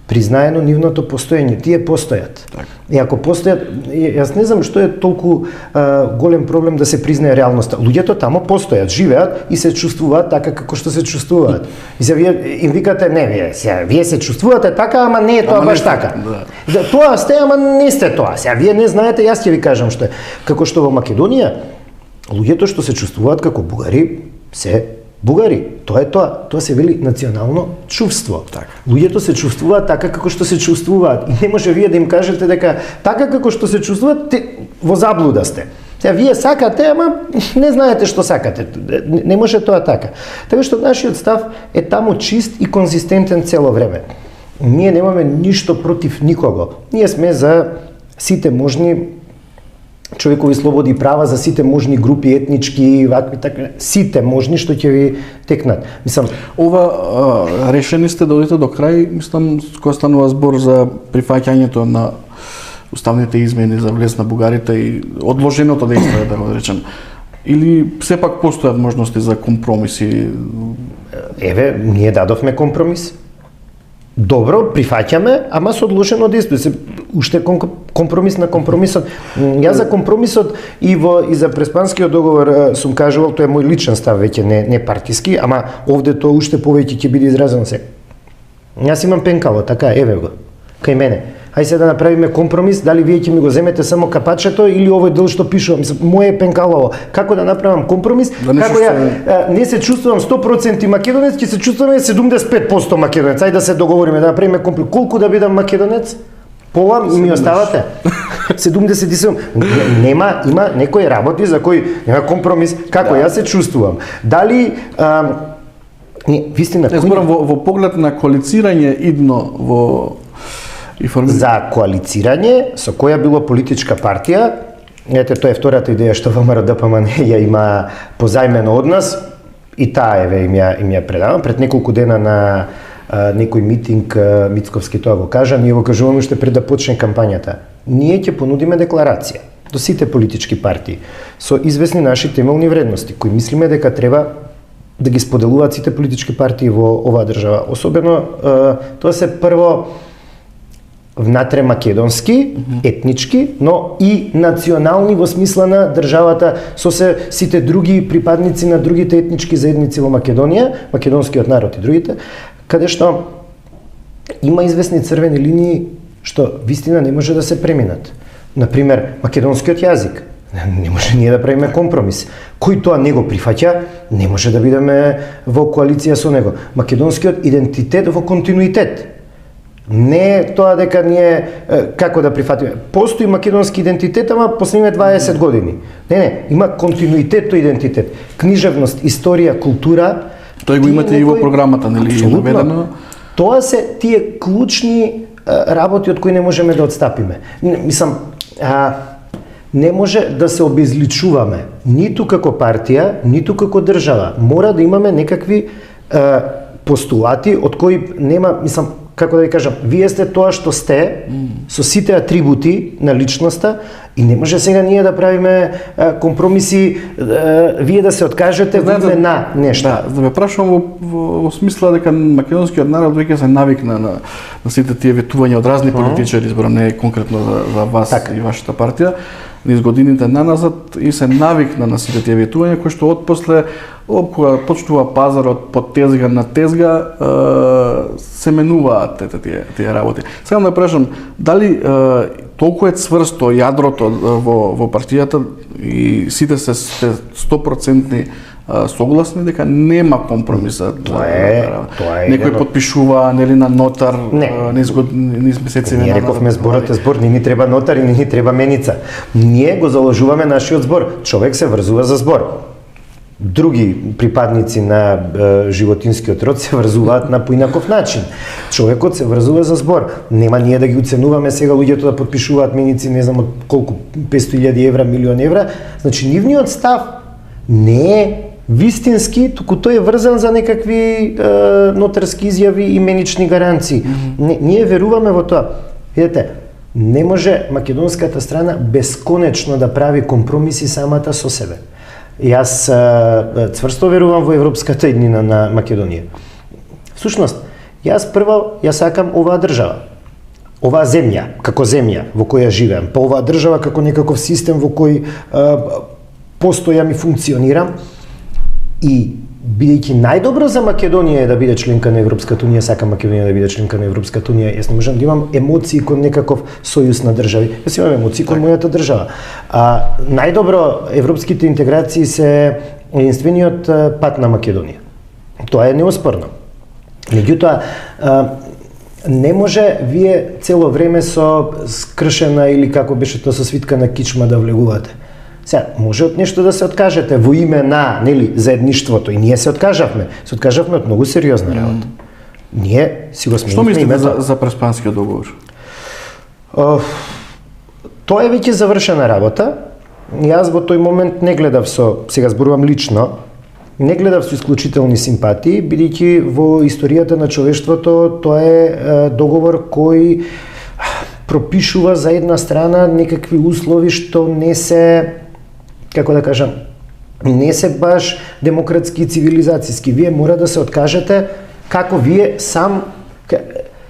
признаено нивното постоење. Тие постојат. Так. И ако постојат, јас не знам што е толку голем проблем да се признае реалноста. Луѓето тамо постојат, живеат и се чувствуваат така како што се чувствуваат. И се вие им викате не, вие се чувствувате така, ама не е тоа баш така. Да. Тоа сте, ама не сте тоа. Сега вие не знаете, јас ќе ви кажам што е. Како што во Македонија луѓето што се чувствуваат како бугари се бугари. Тоа е тоа. Тоа се вели национално чувство. Луѓето се чувствуваат така како што се чувствуваат. И не може вие да им кажете дека така како што се чувствуваат, во заблуда сте. Сега вие сакате, ама не знаете што сакате. Не може тоа така. Така што нашиот став е таму чист и конзистентен цело време. Ние немаме ништо против никого. Ние сме за сите можни човекови слободи и права, за сите можни групи етнички, вакви така, сите можни што ќе ви текнат. Мислам, ова решени сте да одите до крај, мислам, кога станува збор за прифаќањето на уставните измени за влез на бугарите и одложеното дејство, да го речем. Или сепак постојат можности за компромиси? Еве, ние дадовме компромис. Добро, прифаќаме, ама со одложено дејство. Уште компромис на компромисот. Јас за компромисот и за Преспанскиот договор сум кажувал, тоа е мој личен став, веќе не партиски, ама овде тоа уште повеќе ќе биде изразено се. Јас имам пенкало, така, еве го, кај мене. Хај се да направиме компромис, дали вие ќе ми го земете само капачето или овој дел што пишувам. Мислам, моje пенкало, како да направам компромис, Да како ја не се чувствувам 100% македонец, ќе се чувствувам 75% македонец. Ајде да се договориме да направиме компромис. Колку да бидам македонец? Пола ми оставате. 77. Има некои работи за кои нема компромис, како јас се чувствувам. Дали вистина, Јас зборам во поглед на коалицирање идно во за коалицирање со која било политичка партија. Ете, тоа е втората идеја што ВМРО-ДПМН ја има позајмено од нас и таа еве им ја предавам. Пред неколку дена на некој митинг Мицковски тоа го кажа, ние го кажуваме уште пред да почне кампањата. Ние ќе понудиме декларација до сите политички партии со известни наши темелни вредности кои мислиме дека треба да ги споделуваат сите политички партии во оваа држава. Особено тоа се прво внатре македонски, етнички, но и национални во смисла на државата со сите други припадници на другите етнички заедници во Македонија, македонскиот народ и другите, каде што има известни црвени линии што вистина не може да се преминат. Например, македонскиот јазик. Не може ние да правиме компромис. Кој тоа не го прифаќа, не може да бидеме во коалиција со него. Македонскиот идентитет во континуитет. Не е тоа дека ние како да прифатиме. Постои македонски идентитет, ама последните 20 години. Не, има континуитет тој идентитет. Книжевност, историја, култура. Тој го имате и во програмата, нели, наведено? Тоа се тие клучни работи од кои не можеме да отстапиме. Мислам, не може да се обезличуваме ниту како партија, ниту како држава. Мора да имаме некакви постулати од кои нема, мислам, како да ви кажам, вие сте тоа што сте, со сите атрибути на личноста и не може сега ние да правиме компромиси, вие да се откажете во име на нешто. Да ме прашувам во смисла дека македонскиот народ веќе се навикна на сите тие ветувања од разни политичари, зборам не конкретно за вас и вашата партија, низ годините наназад и се навикна на сите тие ветувања кои што отпосле кога почнува пазарот под тезга на тезга се менуваат тие работи. Сега да прашам, дали толку е цврсто јадрото во партијата и сите се 100% согласни дека нема компромиса. Тоа е. Некој подпишува нели на нотар низ месеци. Ние рековме зборот е збор, не ни треба нотар и не ни треба меница. Ние го заложуваме нашиот збор. Човек се врзува за збор. Други припадници на животинскиот род се врзуваат на поинаков начин. Човекот се врзува за збор. Нема ние да ги оценуваме сега луѓето да подпишуваат меници, не знам од колку 500.000 евра, милион евра. Значи нивниот став не е вистински, туку тој е врзан за некакви нотарски изјави и менични гаранции. Ние веруваме во тоа. Видете, не може македонската страна бесконечно да прави компромиси самата со себе. Јас цврсто верувам во европската иднина на Македонија. Всушност, јас сакам оваа држава. Оваа земја, како земја во која живеам, па оваа држава како некаков систем во кој постојам и функционирам. И бидејќи најдобро за Македонија е да биде членка на Европската унија, сакам Македонија да биде членка на Европската унија, јас не можам да имам емоции кон некаков сојуз на држави. Јас имам емоции кон мојата држава. Најдобро европските интеграции се единствениот пат на Македонија. Тоа е неоспорно. Меѓутоа, не може вие цело време со скршена или како беше тоа со свитка на кичма да влегувате. Сега, може од нешто да се откажете во име на, нели, заедништвото и ние се откажавме. Се откажавме од многу сериозна работа. Ние си го сменивме. Што мислите за Преспанскиот договор? Тоа е веќе завршена работа. Јас во тој момент не гледав сега зборувам лично, не гледав со исклучителни симпатии, бидејќи во историјата на човештвото тоа е договор кој пропишува за една страна некакви услови што не се, како да кажам, не се баш демократски и цивилизацијски. Вие мора да се откажете како вие сам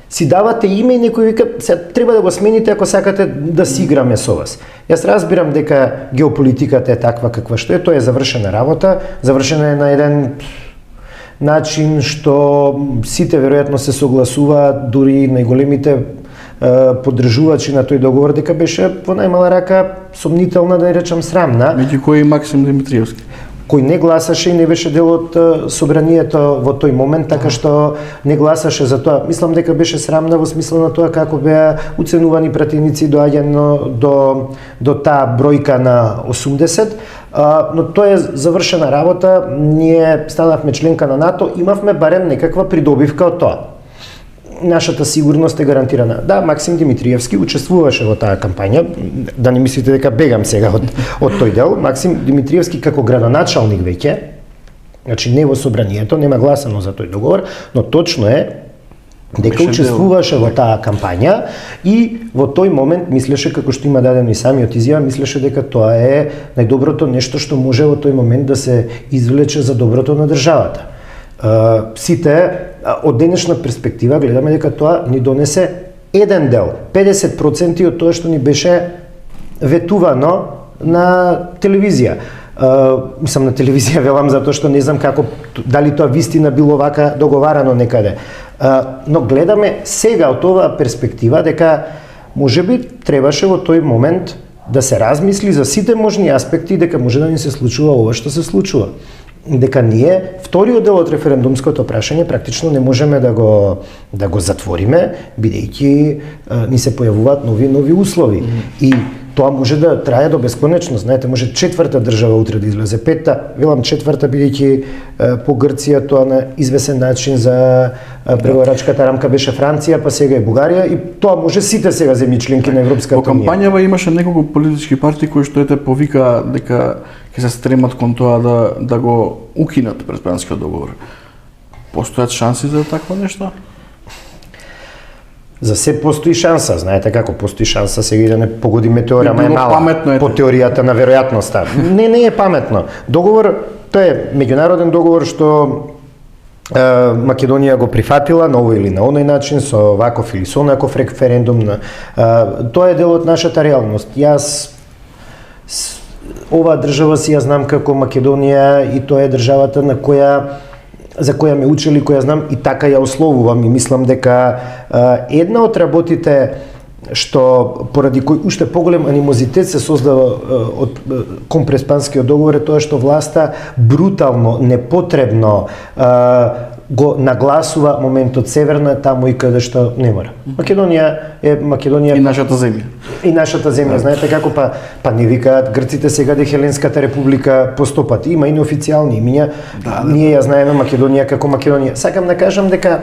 си давате име и некој вика, треба да го смените ако сакате да си играме со вас. Јас разбирам дека геополитиката е таква каква што е, тоа е завршена работа, завршена е на еден начин што сите веројатно се согласуваат, дури најголемите поддржувачи на тој договор, дека беше во најмала рака сомнителна, да не речам срамна. Меѓу кои Максим Димитриевски, кој не гласаше и не беше дел од собранието во тој момент, така што не гласаше за тоа. Мислам дека беше срамна во смисла на тоа како беа уценувани пратеници доаѓано до таа бројка на 80, но тоа е завршена работа. Ние станавме членка на НАТО, имавме барем некаква придобивка од тоа. Нашата сигурност е гарантирана. Да, Максим Димитриевски учествуваше во таа кампања, да не мислите дека бегам сега од тој дел. Максим Димитриевски како градоначалник веќе, значи не во собранието, нема гласано за тој договор, но точно е дека учествуваше во таа кампања и во тој момент мислеше, како што има дадено и самиот изјава, мислеше дека тоа е најдоброто нешто што може во тој момент да се извлече за доброто на државата. Сите од денешна перспектива гледаме дека тоа ни донесе еден дел, 50% од тоа што ни беше ветувано на телевизија. Мислам на телевизија велам затоа што не знам како, дали тоа вистина било вака договарано некаде. Но гледаме сега од оваа перспектива дека можеби требаше во тој момент да се размисли за сите можни аспекти дека може да ни се случува ова што се случува. Дека ние вториот дел од референдумското прашање практично не можеме да го затвориме, бидејќи ни се појавуваат нови услови. И тоа може да трае до бесконечно. Знаете, може четврта држава утре да излезе, петта, велам четврта, бидејќи по Грција тоа на извесен начин за преговарачката рамка беше Франција, па сега е Бугарија, и тоа може сите сега земји членки на Европската унија. Во кампањава имаше неколку политички партии кои што повика дека ќе се стремат кон тоа да го укинат преспанскиот договор. Постојат шанси за такво нешто? За се постои шанса, знаете како постои шанса сега и да не погодиме теорема е мала по теоријата на веројатноста. Не е паметно. Договор, тоа е меѓународен договор што Македонија го прифатила на овој или на оној начин, со ваков или со онаков референдум. Тоа е дел од нашата реалност. Јас оваа држава си ја знам како Македонија и тоа е државата за која ме учели, која знам и така ја условувам, и мислам дека една од работите што поради кој уште поголем анимозитет се создава кон преспанскиот договор е тоа што власта брутално, непотребно го нагласува моментот северна, таму и каде што не мора. Македонија и нашата земја. И нашата земја, знаете како па не викаат грците сега дека Хеленската република постопат. Има и неофицијални имиња. Ние ја знаеме Македонија како Македонија. Сакам да кажам дека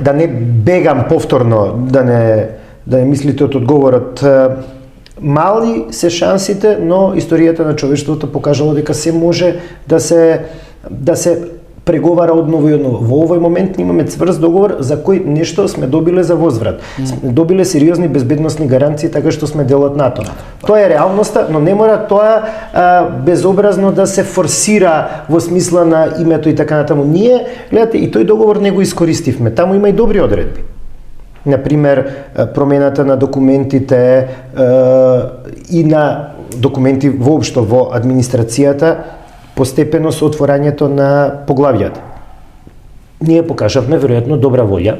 да не бегам повторно, да не мислите од одговорот. Мали се шансите, но историјата на човештвото покажала дека се може да се преговара одново и одново. Во овој момент имаме цврст договор за кој нешто сме добиле за возврат. Сме добиле сериозни безбедносни гаранции така што сме дел од НАТО. Тоа е реалноста, но не мора тоа безобразно да се форсира во смисла на името и така натаму. Ние, гледате, и тој договор не го искористивме. Таму има и добри одредби. Например, промената на документите и на документи воопшто во администрацијата, постепено со отворањето на поглавјата. Ние покажавме веројатно добра волја,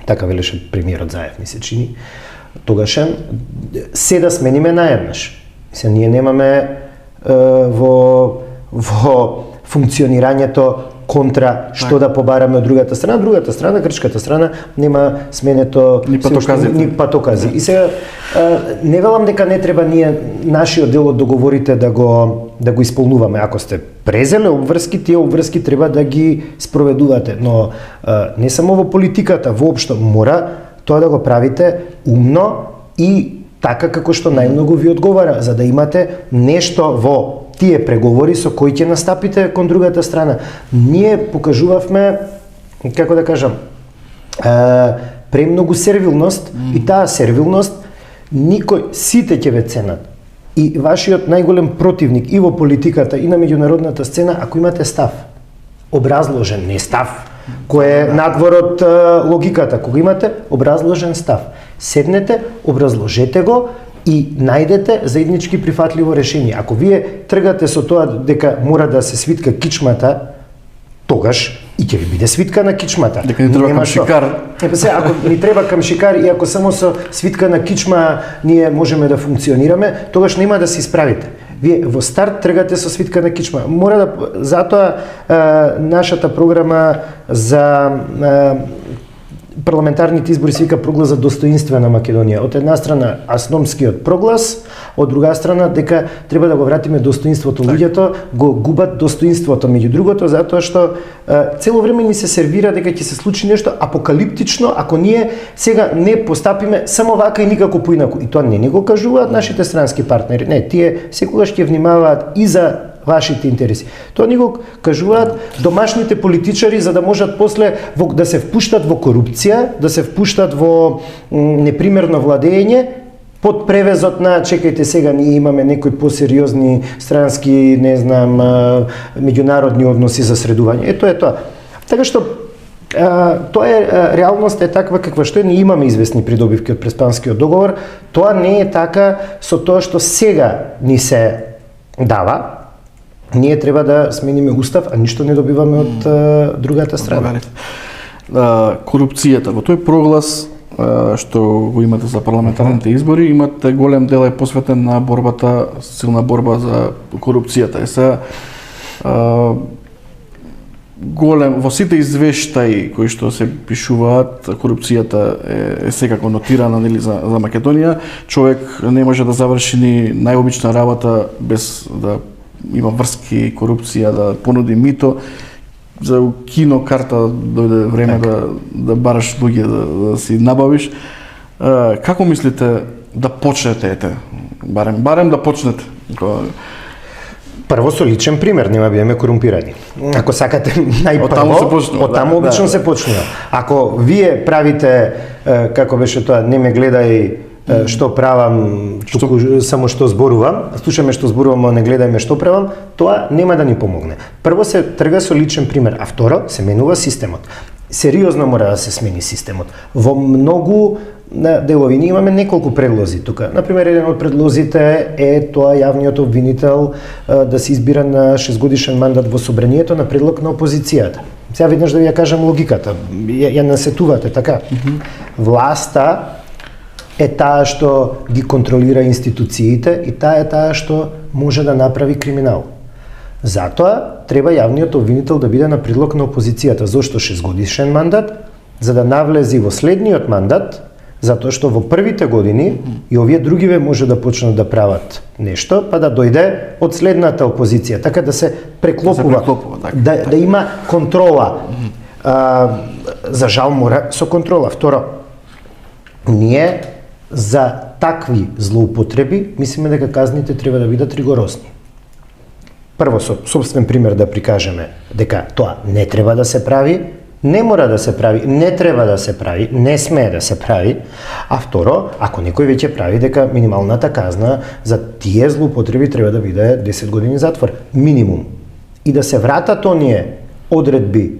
така велеше премиерот Заев, ми се чини, тогашен, се да смениме наеднаш. Ние немаме во функционирањето контра што да побараме од другата страна, грчката страна, нема сменето ни патокази. И сега не велам дека не треба ние нашиот дел од договорите да го исполнуваме. Ако сте презеле обврски, тие обврски треба да ги спроведувате, но не само во политиката, воопшто мора тоа да го правите умно и така како што најмногу ви одговара, за да имате нешто во тие преговори со кои ќе настапите кон другата страна. Ние покажувавме, како да кажам, премногу сервилност и таа сервилност сите ќе ве ценат. И вашиот најголем противник и во политиката и на меѓународната сцена, ако имате став, образложен, не став, кој е надвор од логиката, кога имате образложен став, седнете, образложете го и најдете заеднички прифатливо решение. Ако вие тргате со тоа дека мора да се свитка кичмата, тогаш и ќе ви биде свитка на кичмата. Дека ни треба камшикар. Ако ни треба камшикар и ако само со свитка на кичма ние можеме да функционираме, тогаш нема да се исправите. Вие во старт тргате со свитка на кичма. Мора да затоа нашата програма за парламентарните избори се вика проглас за достоинствена Македонија. Од една страна асономскиот проглас, од друга страна дека треба да го вратиме достоинството. Луѓето го губат достоинството, меѓу другото затоа што цело време ни се сервира дека ќе се случи нешто апокалиптично ако ние сега не постапиме само вака и никако поинаку. И тоа не го кажуваат нашите странски партнери. Не, тие секогаш ќе внимаваат и за вашите интереси. Тоа ни го кажуваат домашните политичари за да можат после да се впуштат во корупција, да се впуштат во непримерно владење под превезот на чекајте сега ние имаме некои посериозни странски, не знам, меѓународни односи за средување. Ето е тоа. Така што тоа е реалноста е таква каква што е, ние имаме известни придобивки од Преспанскиот договор. Тоа не е така со тоа што сега ни се дава. Ние треба да смениме устав, а ништо не добиваме од другата страна. Корупцијата во тој проглас што го имате за парламентарните избори, имате голем дел е посветен на борбата, силна борба за корупцијата. Голем во сите извештаи кои што се пишуваат, корупцијата е секако нотирана нели за Македонија. Човек не може да заврши ни најобична работа без да има врски, корупција, да понуди мито. За кино карта дојде време да бараш луѓе да си набавиш. Како мислите да почнете, барем да почнете? Прво со личен пример, нема бидеме корумпирани. Ако сакате најпрво, од таму обично се почнува. Ако вие правите, како беше тоа, не ме гледај што правам, само што зборувам, слушаме што зборувам, а не гледајме што правам, тоа нема да ни помогне. Прво се трга со личен пример, а второ се менува системот. Сериозно мора да се смени системот. Во многу делови ние имаме неколку предлози тука. Например, еден од предлозите е тоа јавниот обвинител да се избира на 6-годишен мандат во собранието на предлог на опозицијата. Сега веднаш да ви ја кажам логиката. Ја насетувате така. Власта е таа што ги контролира институциите и таа е таа што може да направи криминал. Затоа треба јавниот обвинител да биде на предлог на опозицијата. Зошто 6-годишен мандат? За да навлези во следниот мандат, затоа што во првите години и овие другиве може да почнат да прават нешто, па да дојде од следната опозиција, така да се преклопува, да има контрола. За жал мора со контрола. Второ, ние за такви злоупотреби мислиме дека казните треба да бидат ригорозни. Прво, со собствен пример да прикажеме дека тоа не треба да се прави, не мора да се прави, не треба да се прави, не смее да се прави, а второ, ако некој веќе прави дека минималната казна за тие злоупотреби треба да биде 10 години затвор, минимум. И да се вратат оние одредби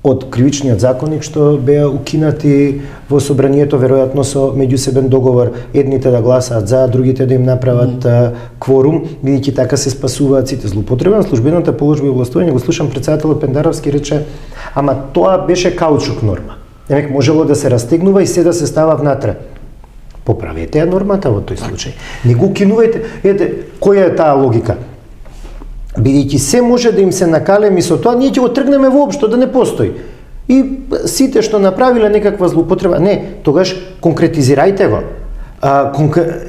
од кривичниот законник што беа укинати во собранието веројатно со меѓусебен договор, едните да гласаат за, другите да им направат кворум, бидејќи така се спасуваат сите. Злоупотреба на службената положба и властвување, го слушам председателот Пендаровски рече, ама тоа беше каучук норма. Демек можело да се растегнува и се да се става внатре. Поправете ја нормата во тој случај. Не го укинувајте. Ете, која е таа логика? Бидејќи се може да им се накалеми со тоа, ние ќе го тргнеме воопшто да не постои. И сите што направиле некаква злоупотреба, не, тогаш конкретизирајте го.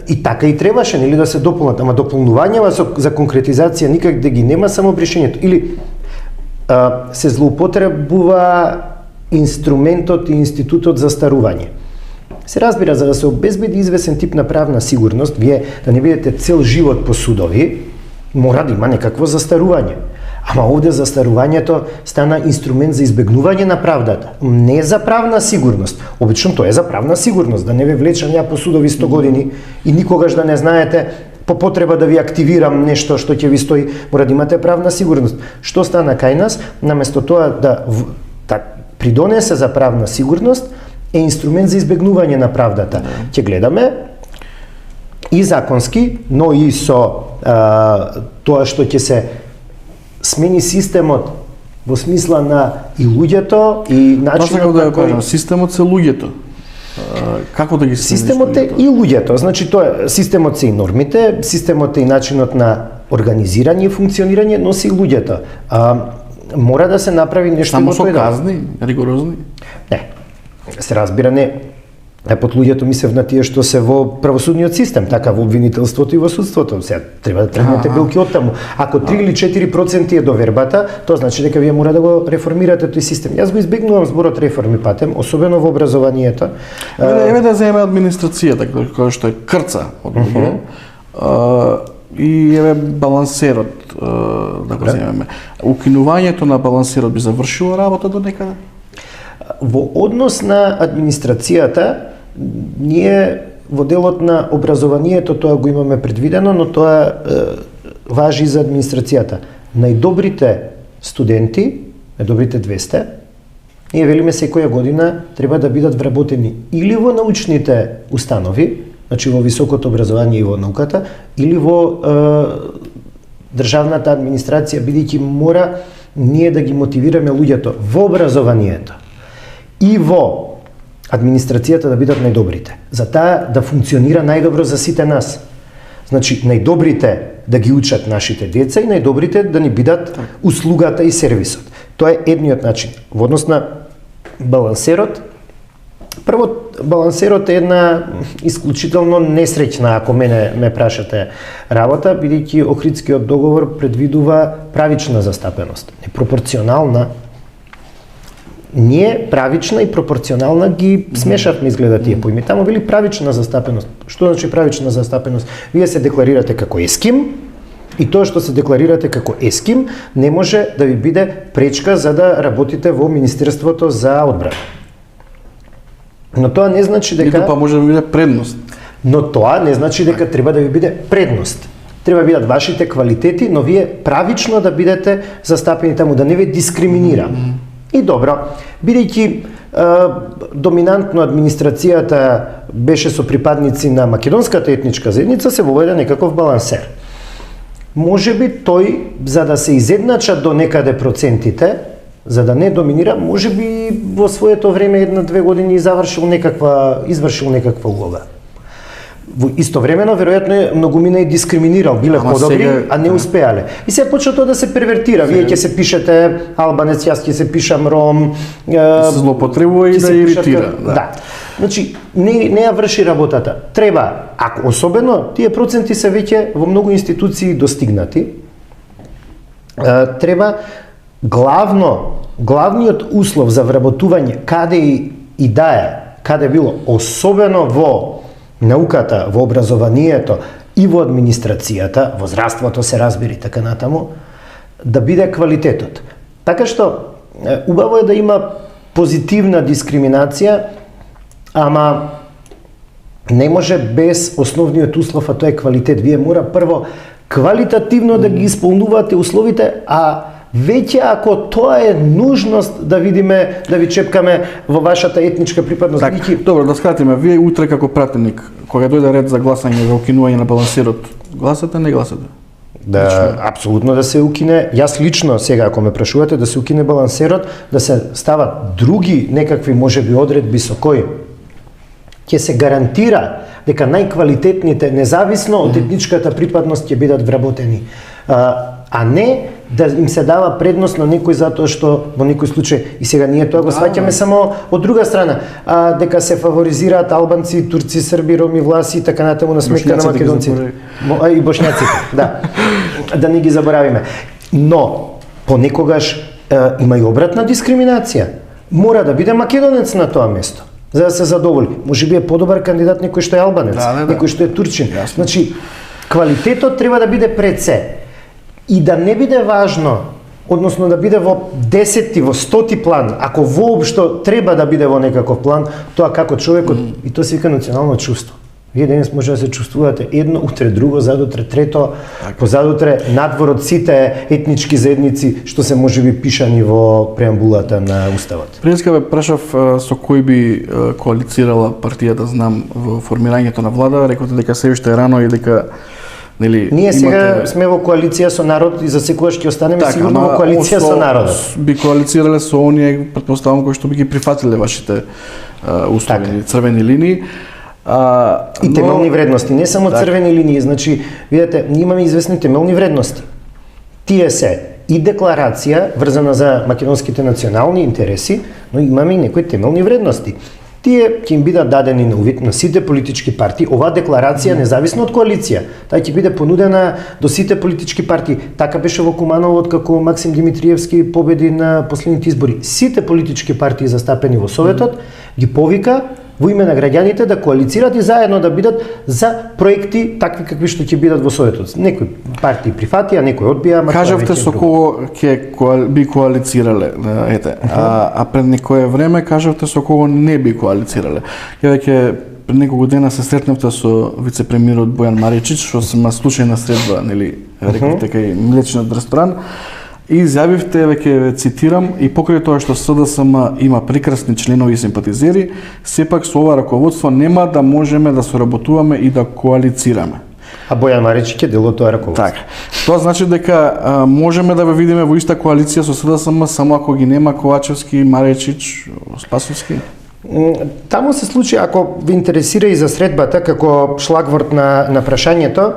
И така и требаше, нели, да се дополнат, ама дополнувањава за конкретизација никак да ги нема, само брешењето. Или се злоупотребува инструментот и институтот за старување. Се разбира, за да се обезбеди извесен тип на правна сигурност, вие да не бидете цел живот по судови, мора да има некакво застарување. Ама овде застарувањето стана инструмент за избегнување на правдата, не за правна сигурност. Обично тоа е за правна сигурност, да не ве влечам ја по судови 100 години и никогаш да не знаете по потреба да ви активирам нешто што ќе ви стои, мора да имате правна сигурност. Што стана кај нас? Наместо тоа да придонесе за правна сигурност, е инструмент за избегнување на правдата. Ќе гледаме и законски, но и со тоа што ќе се смени системот во смисла на и луѓето и Тоа начинот сакам да на ја кажам, системот се луѓето. Како да ги снемиш системот е луѓето? и луѓето, значи тоа е системот се и нормите, системот е и начинот на организирање и функционирање, но се и луѓето. Мора да се направи нешто Само во со тој дел. казни, ригорозни? Не. Се разбира не. Под луѓето мислев на тие што се во правосудниот систем, така во обвинителството и во судството. Сега треба да тргнете билки од таму. Ако 3 или 4% е довербата, тоа значи дека вие мора да го реформирате тој систем. Јас го избегнувам зборот реформи патем, особено во образованието. Еве да земе администрацијата, која што е крца од луѓе. И еве балансерот, да го земеме. Укинувањето на балансерот би завршило работа до некаде? Во однос на администрацијата, ние во делот на образованието тоа го имаме предвидено, но тоа важи за администрацијата. Најдобрите студенти, најдобрите 200, ние велиме секоја година треба да бидат вработени или во научните установи, значи во високото образование и во науката, или во државната администрација, бидејќи мора ние да ги мотивираме луѓето во образованието и во администрацијата да бидат најдобрите. За таа да функционира најдобро за сите нас. Значи, најдобрите да ги учат нашите деца и најдобрите да ни бидат услугата и сервисот. Тоа е едниот начин. Во однос на балансерот, прво, балансерот е една исклучително несреќна, ако ме прашате, работа, бидејќи Охридскиот договор предвидува правична застапеност, непропорционална. Ние правична и пропорционална ги смешавме изгледа тие поими. Таму били правична застапеност. Што значи правична застапеност? Вие се декларирате како еским и тоа што се декларирате како еским не може да ви биде пречка за да работите во Министерството за одбрана. Но тоа не значи дека Ниту па може да биде предност. Но тоа не значи дека треба да ви биде предност. Треба да бидат вашите квалитети, но вие правично да бидете застапени таму, да не ве дискриминира. И добро, бидејќи доминантно администрацијата беше со припадници на македонската етничка заедница, се воведе некаков балансер. Може би тој, за да се изедначат до некаде процентите, за да не доминира, може би во своето време 1-2 години извршил некаква улога. Во истовремено, веројатно, многумина и дискриминирал, биле подобри, сега, а не успеале. И се почна тоа да се первертира. Вие ќе се пишете албанец, јас ќе се пишам ром. Се злоупотребува и да иритира. Да. Значи, не ја врши работата. Треба, ако особено, тие проценти се веќе во многу институции достигнати, треба главниот услов за вработување каде и да е, каде било, особено во науката, во образованието и во администрацијата, во здравството се разбери така натаму, да биде квалитетот. Така што убаво е да има позитивна дискриминација, ама не може без основниот услов, а тоа е квалитет. Вие мора прво квалитативно да ги исполнувате условите, а веќе ако тоа е нужност да видиме, да ви чепкаме во вашата етничка припадност. Так, добро, да скратиме, вие утре како пратеник, кога дојде ред за гласање за укинување на балансерот, гласате, не гласате? Да, апсолутно да се укине. Јас лично сега, ако ме прашувате, да се укине балансерот, да се стават други некакви можеби одредби со кои ќе се гарантира дека најквалитетните, независно од етничката припадност, ќе бидат вработени. А не да им се дава предност на некој затоа што во некој случај, и сега ние тоа го сваќаме само од друга страна, дека се фаворизираат албанци, турци, срби, роми, власи и така натаму на сметка на македонците. И бошњаците, да. Да не ги заборавиме. Но понекогаш има и обратна дискриминација. Мора да биде македонец на тоа место за да се задоволи. Може би е подобар кандидат некој што е албанец, некој што е турчин. Значи, квалитетот треба да биде пред се. И да не биде важно, односно да биде во 10-ти, во 100-ти план, ако воопшто треба да биде во некаков план, тоа како човекот, и тоа се вика национално чувство. Вие денес може да се чувствувате едно, утре друго, задутре трето, позадутре надвор од сите етнички заедници што се можеби пишани во преамбулата на Уставот. Принеска бе прашав со кој би коалицирала партијата, знам, во формирањето на влада, рекоте дека се уште е рано и дека нели ние сега сме во коалиција со народ и за секогаш ќе останеме сигурно во коалиција со народот. Би коалицирале со оние, претпоставам, кои што би ги прифатиле вашите услови, црвени линии. И темелни вредности, не само црвени линии, значи, видете, ние имаме известни темелни вредности. Тие се и декларација врзана за македонските национални интереси, но имаме и некои темелни вредности. Тие ќе им бидат дадени на увид на сите политички партии. Оваа декларација, независно од коалиција, таа ќе биде понудена до сите политички партии. Така беше во Куманово, како Максим Димитриевски победи на последните избори. Сите политички партии застапени во Советот ги повика во име на граѓаните да коалицират и заедно да бидат за проекти такви какви што ќе бидат во Советот. Некои партии прифатија, некои одбија. Кажавте со кого ќе би коалицирале, ете, а пред некое време кажавте со кого не би коалицирале. Ја веќе пред неколку дена се сретнавте со вице-премиерот Бојан Маричич, што сме случајна средба, нели, рековте кај млечниот ресторан. И изјавивте, веќе цитирам, и покрај тоа што СДСМ има прекрасни членови и симпатизери, сепак со ова раководство нема да можеме да соработуваме и да коалицираме. А Бојан Маричич е дел од тоа раководство. Така. Тоа значи дека можеме да ве видиме во иста коалиција со СДСМ само ако ги нема Ковачевски, Маричич, Спасовски? Таму се случи, ако ви интересира и за средбата, како шлагворд на прашањето,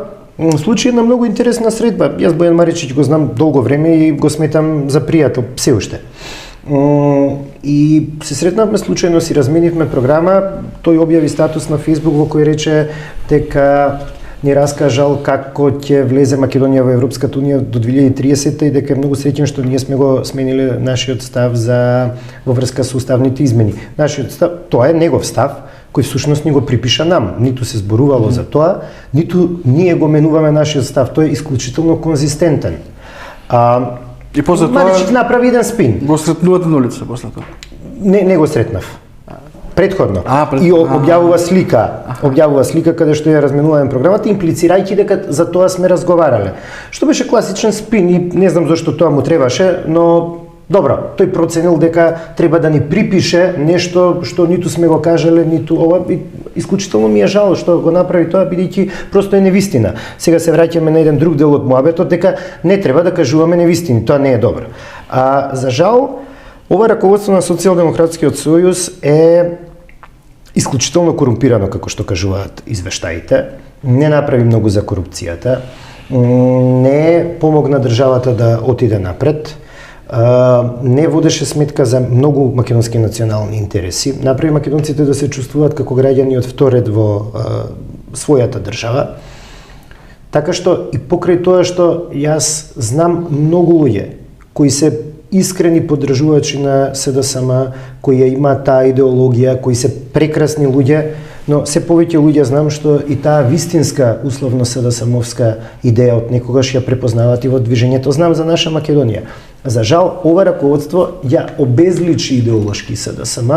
случи една многу интересна средба. Јас Бојан Маричич го знам долго време и го сметам за пријател, се уште. И се сретнавме случајно, си разменивме програма, тој објави статус на Facebook во кој рече дека ни раскажал како ќе влезе Македонија во Европската унија до 2030 и дека е многу среќен што ние сме го смениле нашиот став во врска со уставните измени. Нашиот став, тоа е негов став, кој всушност ни го припиша нам. Ниту се зборувало за тоа, ниту ние го менуваме нашиот став. Тој е исклучително конзистентен. И после тоа Маричич направи еден спин. Го сретнувате на улица после тоа? Не го сретнав. Предходно. И објавува слика каде што ја разменуваме програмата, имплицирајќи дека за тоа сме разговарале. Што беше класичен спин и не знам зашто тоа му требаше, но добро, тој проценил дека треба да ни припише нешто што ниту сме го кажале, ниту ова. Исклучително ми е жал што го направи тоа, бидејќи просто е невистина. Сега се враќаме на еден друг дел од муабетот, дека не треба да кажуваме невистини, тоа не е добро. За жал, ова раководство на Социјалдемократскиот сојуз е исклучително корумпирано, како што кажуваат извештаите, не направи многу за корупцијата, не помогна државата да отиде напред, не водеше сметка за многу македонски национални интереси, направи македонците да се чувствуваат како граѓани од втор ред во својата држава. Така што и покрај тоа што јас знам многу луѓе кои се искрени поддржувачи на СДСМ, кои ја имаат таа идеологија, кои се прекрасни луѓе, но се повеќе луѓе знам што и таа вистинска условно СДСМовска идеја од некогаш ја препознаваат и во движењето Знам за наша Македонија. За жал, ова раководство ја обезличи идеолошки СДСМ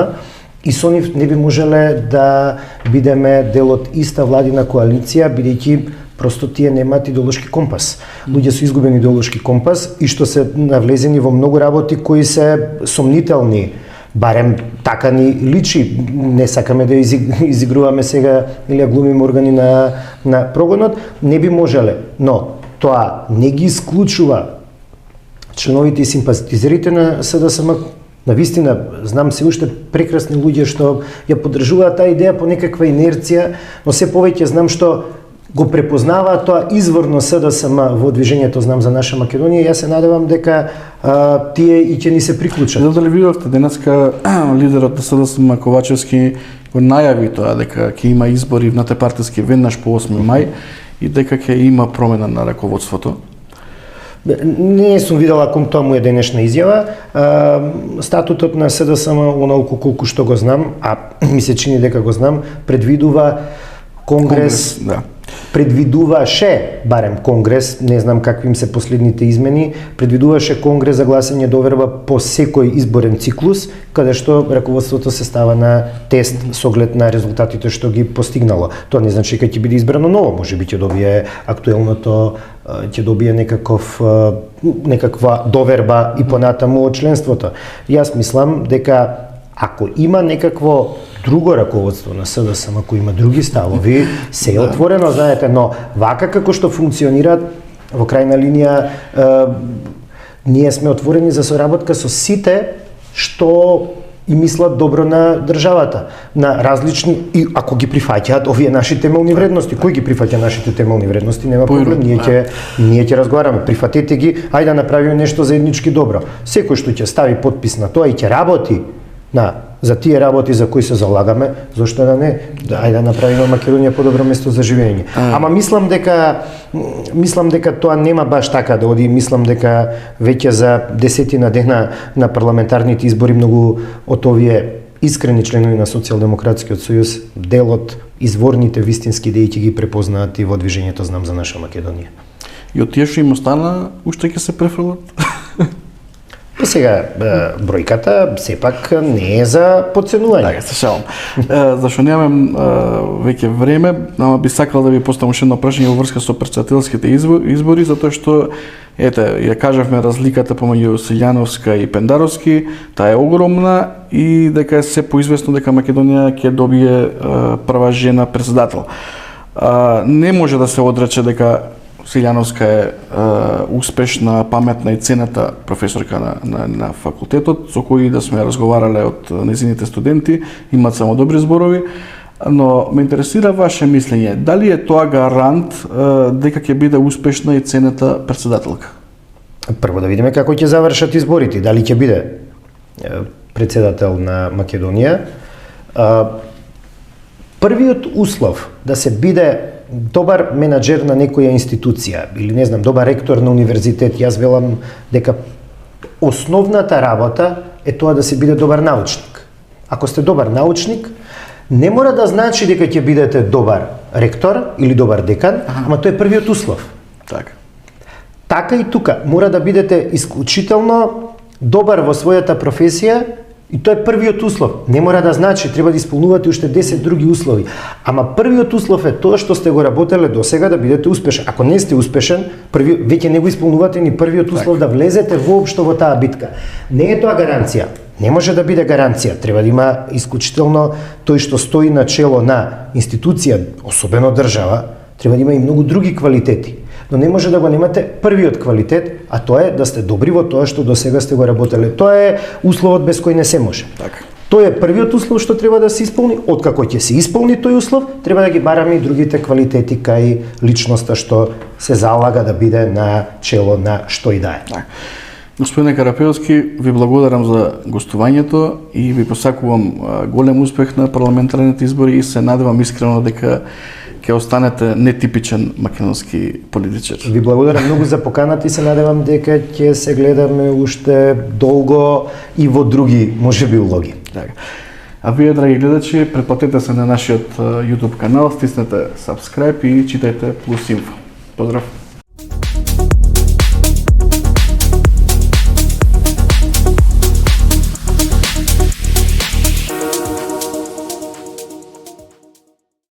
и со нив не би можеле да бидеме дел од иста владина коалиција, бидејќи просто тие немаат идеолошки компас. Луѓе со изгубен идеолошки компас и што се навлезени во многу работи кои се сомнителни, барем така ни личи. Не сакаме да изигруваме сега или глумиме органи на прогонот, не би можеле, но тоа не ги исклучува членовите и симпатизерите на СДСМ. Навистина, знам се уште прекрасни луѓе што ја поддржуваат таа идеја по некаква инерција, но се повеќе знам што го препознаваат тоа изворно СДСМ во движењето Знам за наша Македонија. Јас се надевам дека тие и ќе ни се приклучат. Дали видовте денеска лидерот на СДСМ Ковачевски го најави тоа дека ќе има избори внатепартиски веднаш по 8 мај и дека ќе има промена на раководството? Не сум видела ком тоа му е денешна изјава. Статутот на СДСМ, онолку колку што го знам, а ми се чини дека го знам, предвидува конгрес. Да. предвидуваше барем Конгрес, не знам какви им се последните измени, предвидуваше Конгрес за гласање доверба по секој изборен циклус, каде што раководството се става на тест со оглед на резултатите што ги постигнало. Тоа не значи дека ќе биде избрано ново, можеби ќе добие актуелното, ќе добие некаква доверба и понатаму од членството. Јас мислам дека ако има некакво друго раководство на СДСМ, ако има други ставови, се е отворено, знаете, но вака како што функционираат, во крајна линија, ние сме отворени за соработка со сите што и мислат добро на државата, на различни, и ако ги прифаќаат овие наши темелни вредности, кој ги прифаќа нашите темелни вредности, нема проблем, ние ќе разговараме, прифатете ги, ајде да направиме нешто заеднички добро. Секој што ќе стави подпис на тоа и ќе работи за тие работи за кои се залагаме, зошто да не? Ајде да направиме Македонија подобро место за живење. Ама мислам дека тоа нема баш така да оди, мислам дека веќе за 10 дена на парламентарните избори многу од овие искрени членови на Социјалдемократскиот сојуз, дел од изворните вистински идеи ќе ги препознаат и во движењето Знам за наша Македонија. И од тие што им остана, уште ќе се префрлат? И сега, бројката сепак не е за подценување. Така, се шалам. Зашто немам веќе време, ама би сакал да ви поставам уште едно прашање во врска со претседателските избори, затоа што, ја кажавме разликата помеѓу Силјановска и Пендаровски, таа е огромна и дека е се поизвестно дека Македонија ќе добие прва жена претседател. Не може да се одрече дека Силјановска е успешна, паметна и цената професорка на факултетот, со кои да сме разговарале од незините студенти, имаат само добри зборови, но ме интересира ваше мислење, дали е тоа гарант дека ќе биде успешна и цената претседателка? Прво да видиме како ќе завршат изборите, дали ќе биде претседател на Македонија. Првиот услов да се биде добар менаџер на некоја институција или не знам, добар ректор на универзитет, јас велам дека основната работа е тоа да се биде добар научник. Ако сте добар научник, не мора да значи дека ќе бидете добар ректор или добар декан, ама тоа е првиот услов. Така и тука, мора да бидете исклучително добар во својата професија. И тоа е првиот услов. Не мора да значи, треба да исполнувате уште 10 други услови. Ама првиот услов е тоа што сте го работеле досега да бидете успешен. Ако не сте успешен, веќе не го исполнувате ни првиот услов да влезете воопшто во таа битка. Не е тоа гаранција. Не може да биде гаранција. Треба да има исклучително тој што стои на чело на институција, особено држава, треба да има и многу други квалитети. Но не може да го немате првиот квалитет, а тоа е да сте добри во тоа што досега сте го работеле. Тоа е условот без кој не се може. Тоа е првиот услов што треба да се исполни. Откако ќе се исполни тој услов, треба да ги бараме и другите квалитети кај личноста што се залага да биде на чело на што и да е. Господине Карапеовски, ви благодарам за гостувањето и ви посакувам голем успех на парламентарните избори и се надевам искрено дека ќе останете нетипичен македонски политичар. Ви благодарам многу за поканата и се надевам дека ќе се гледаме уште долго и во други, можеби, улоги. А вие, драги гледачи, претплатете се на нашиот YouTube канал, стиснете subscribe и читајте Plus Info. Поздрав!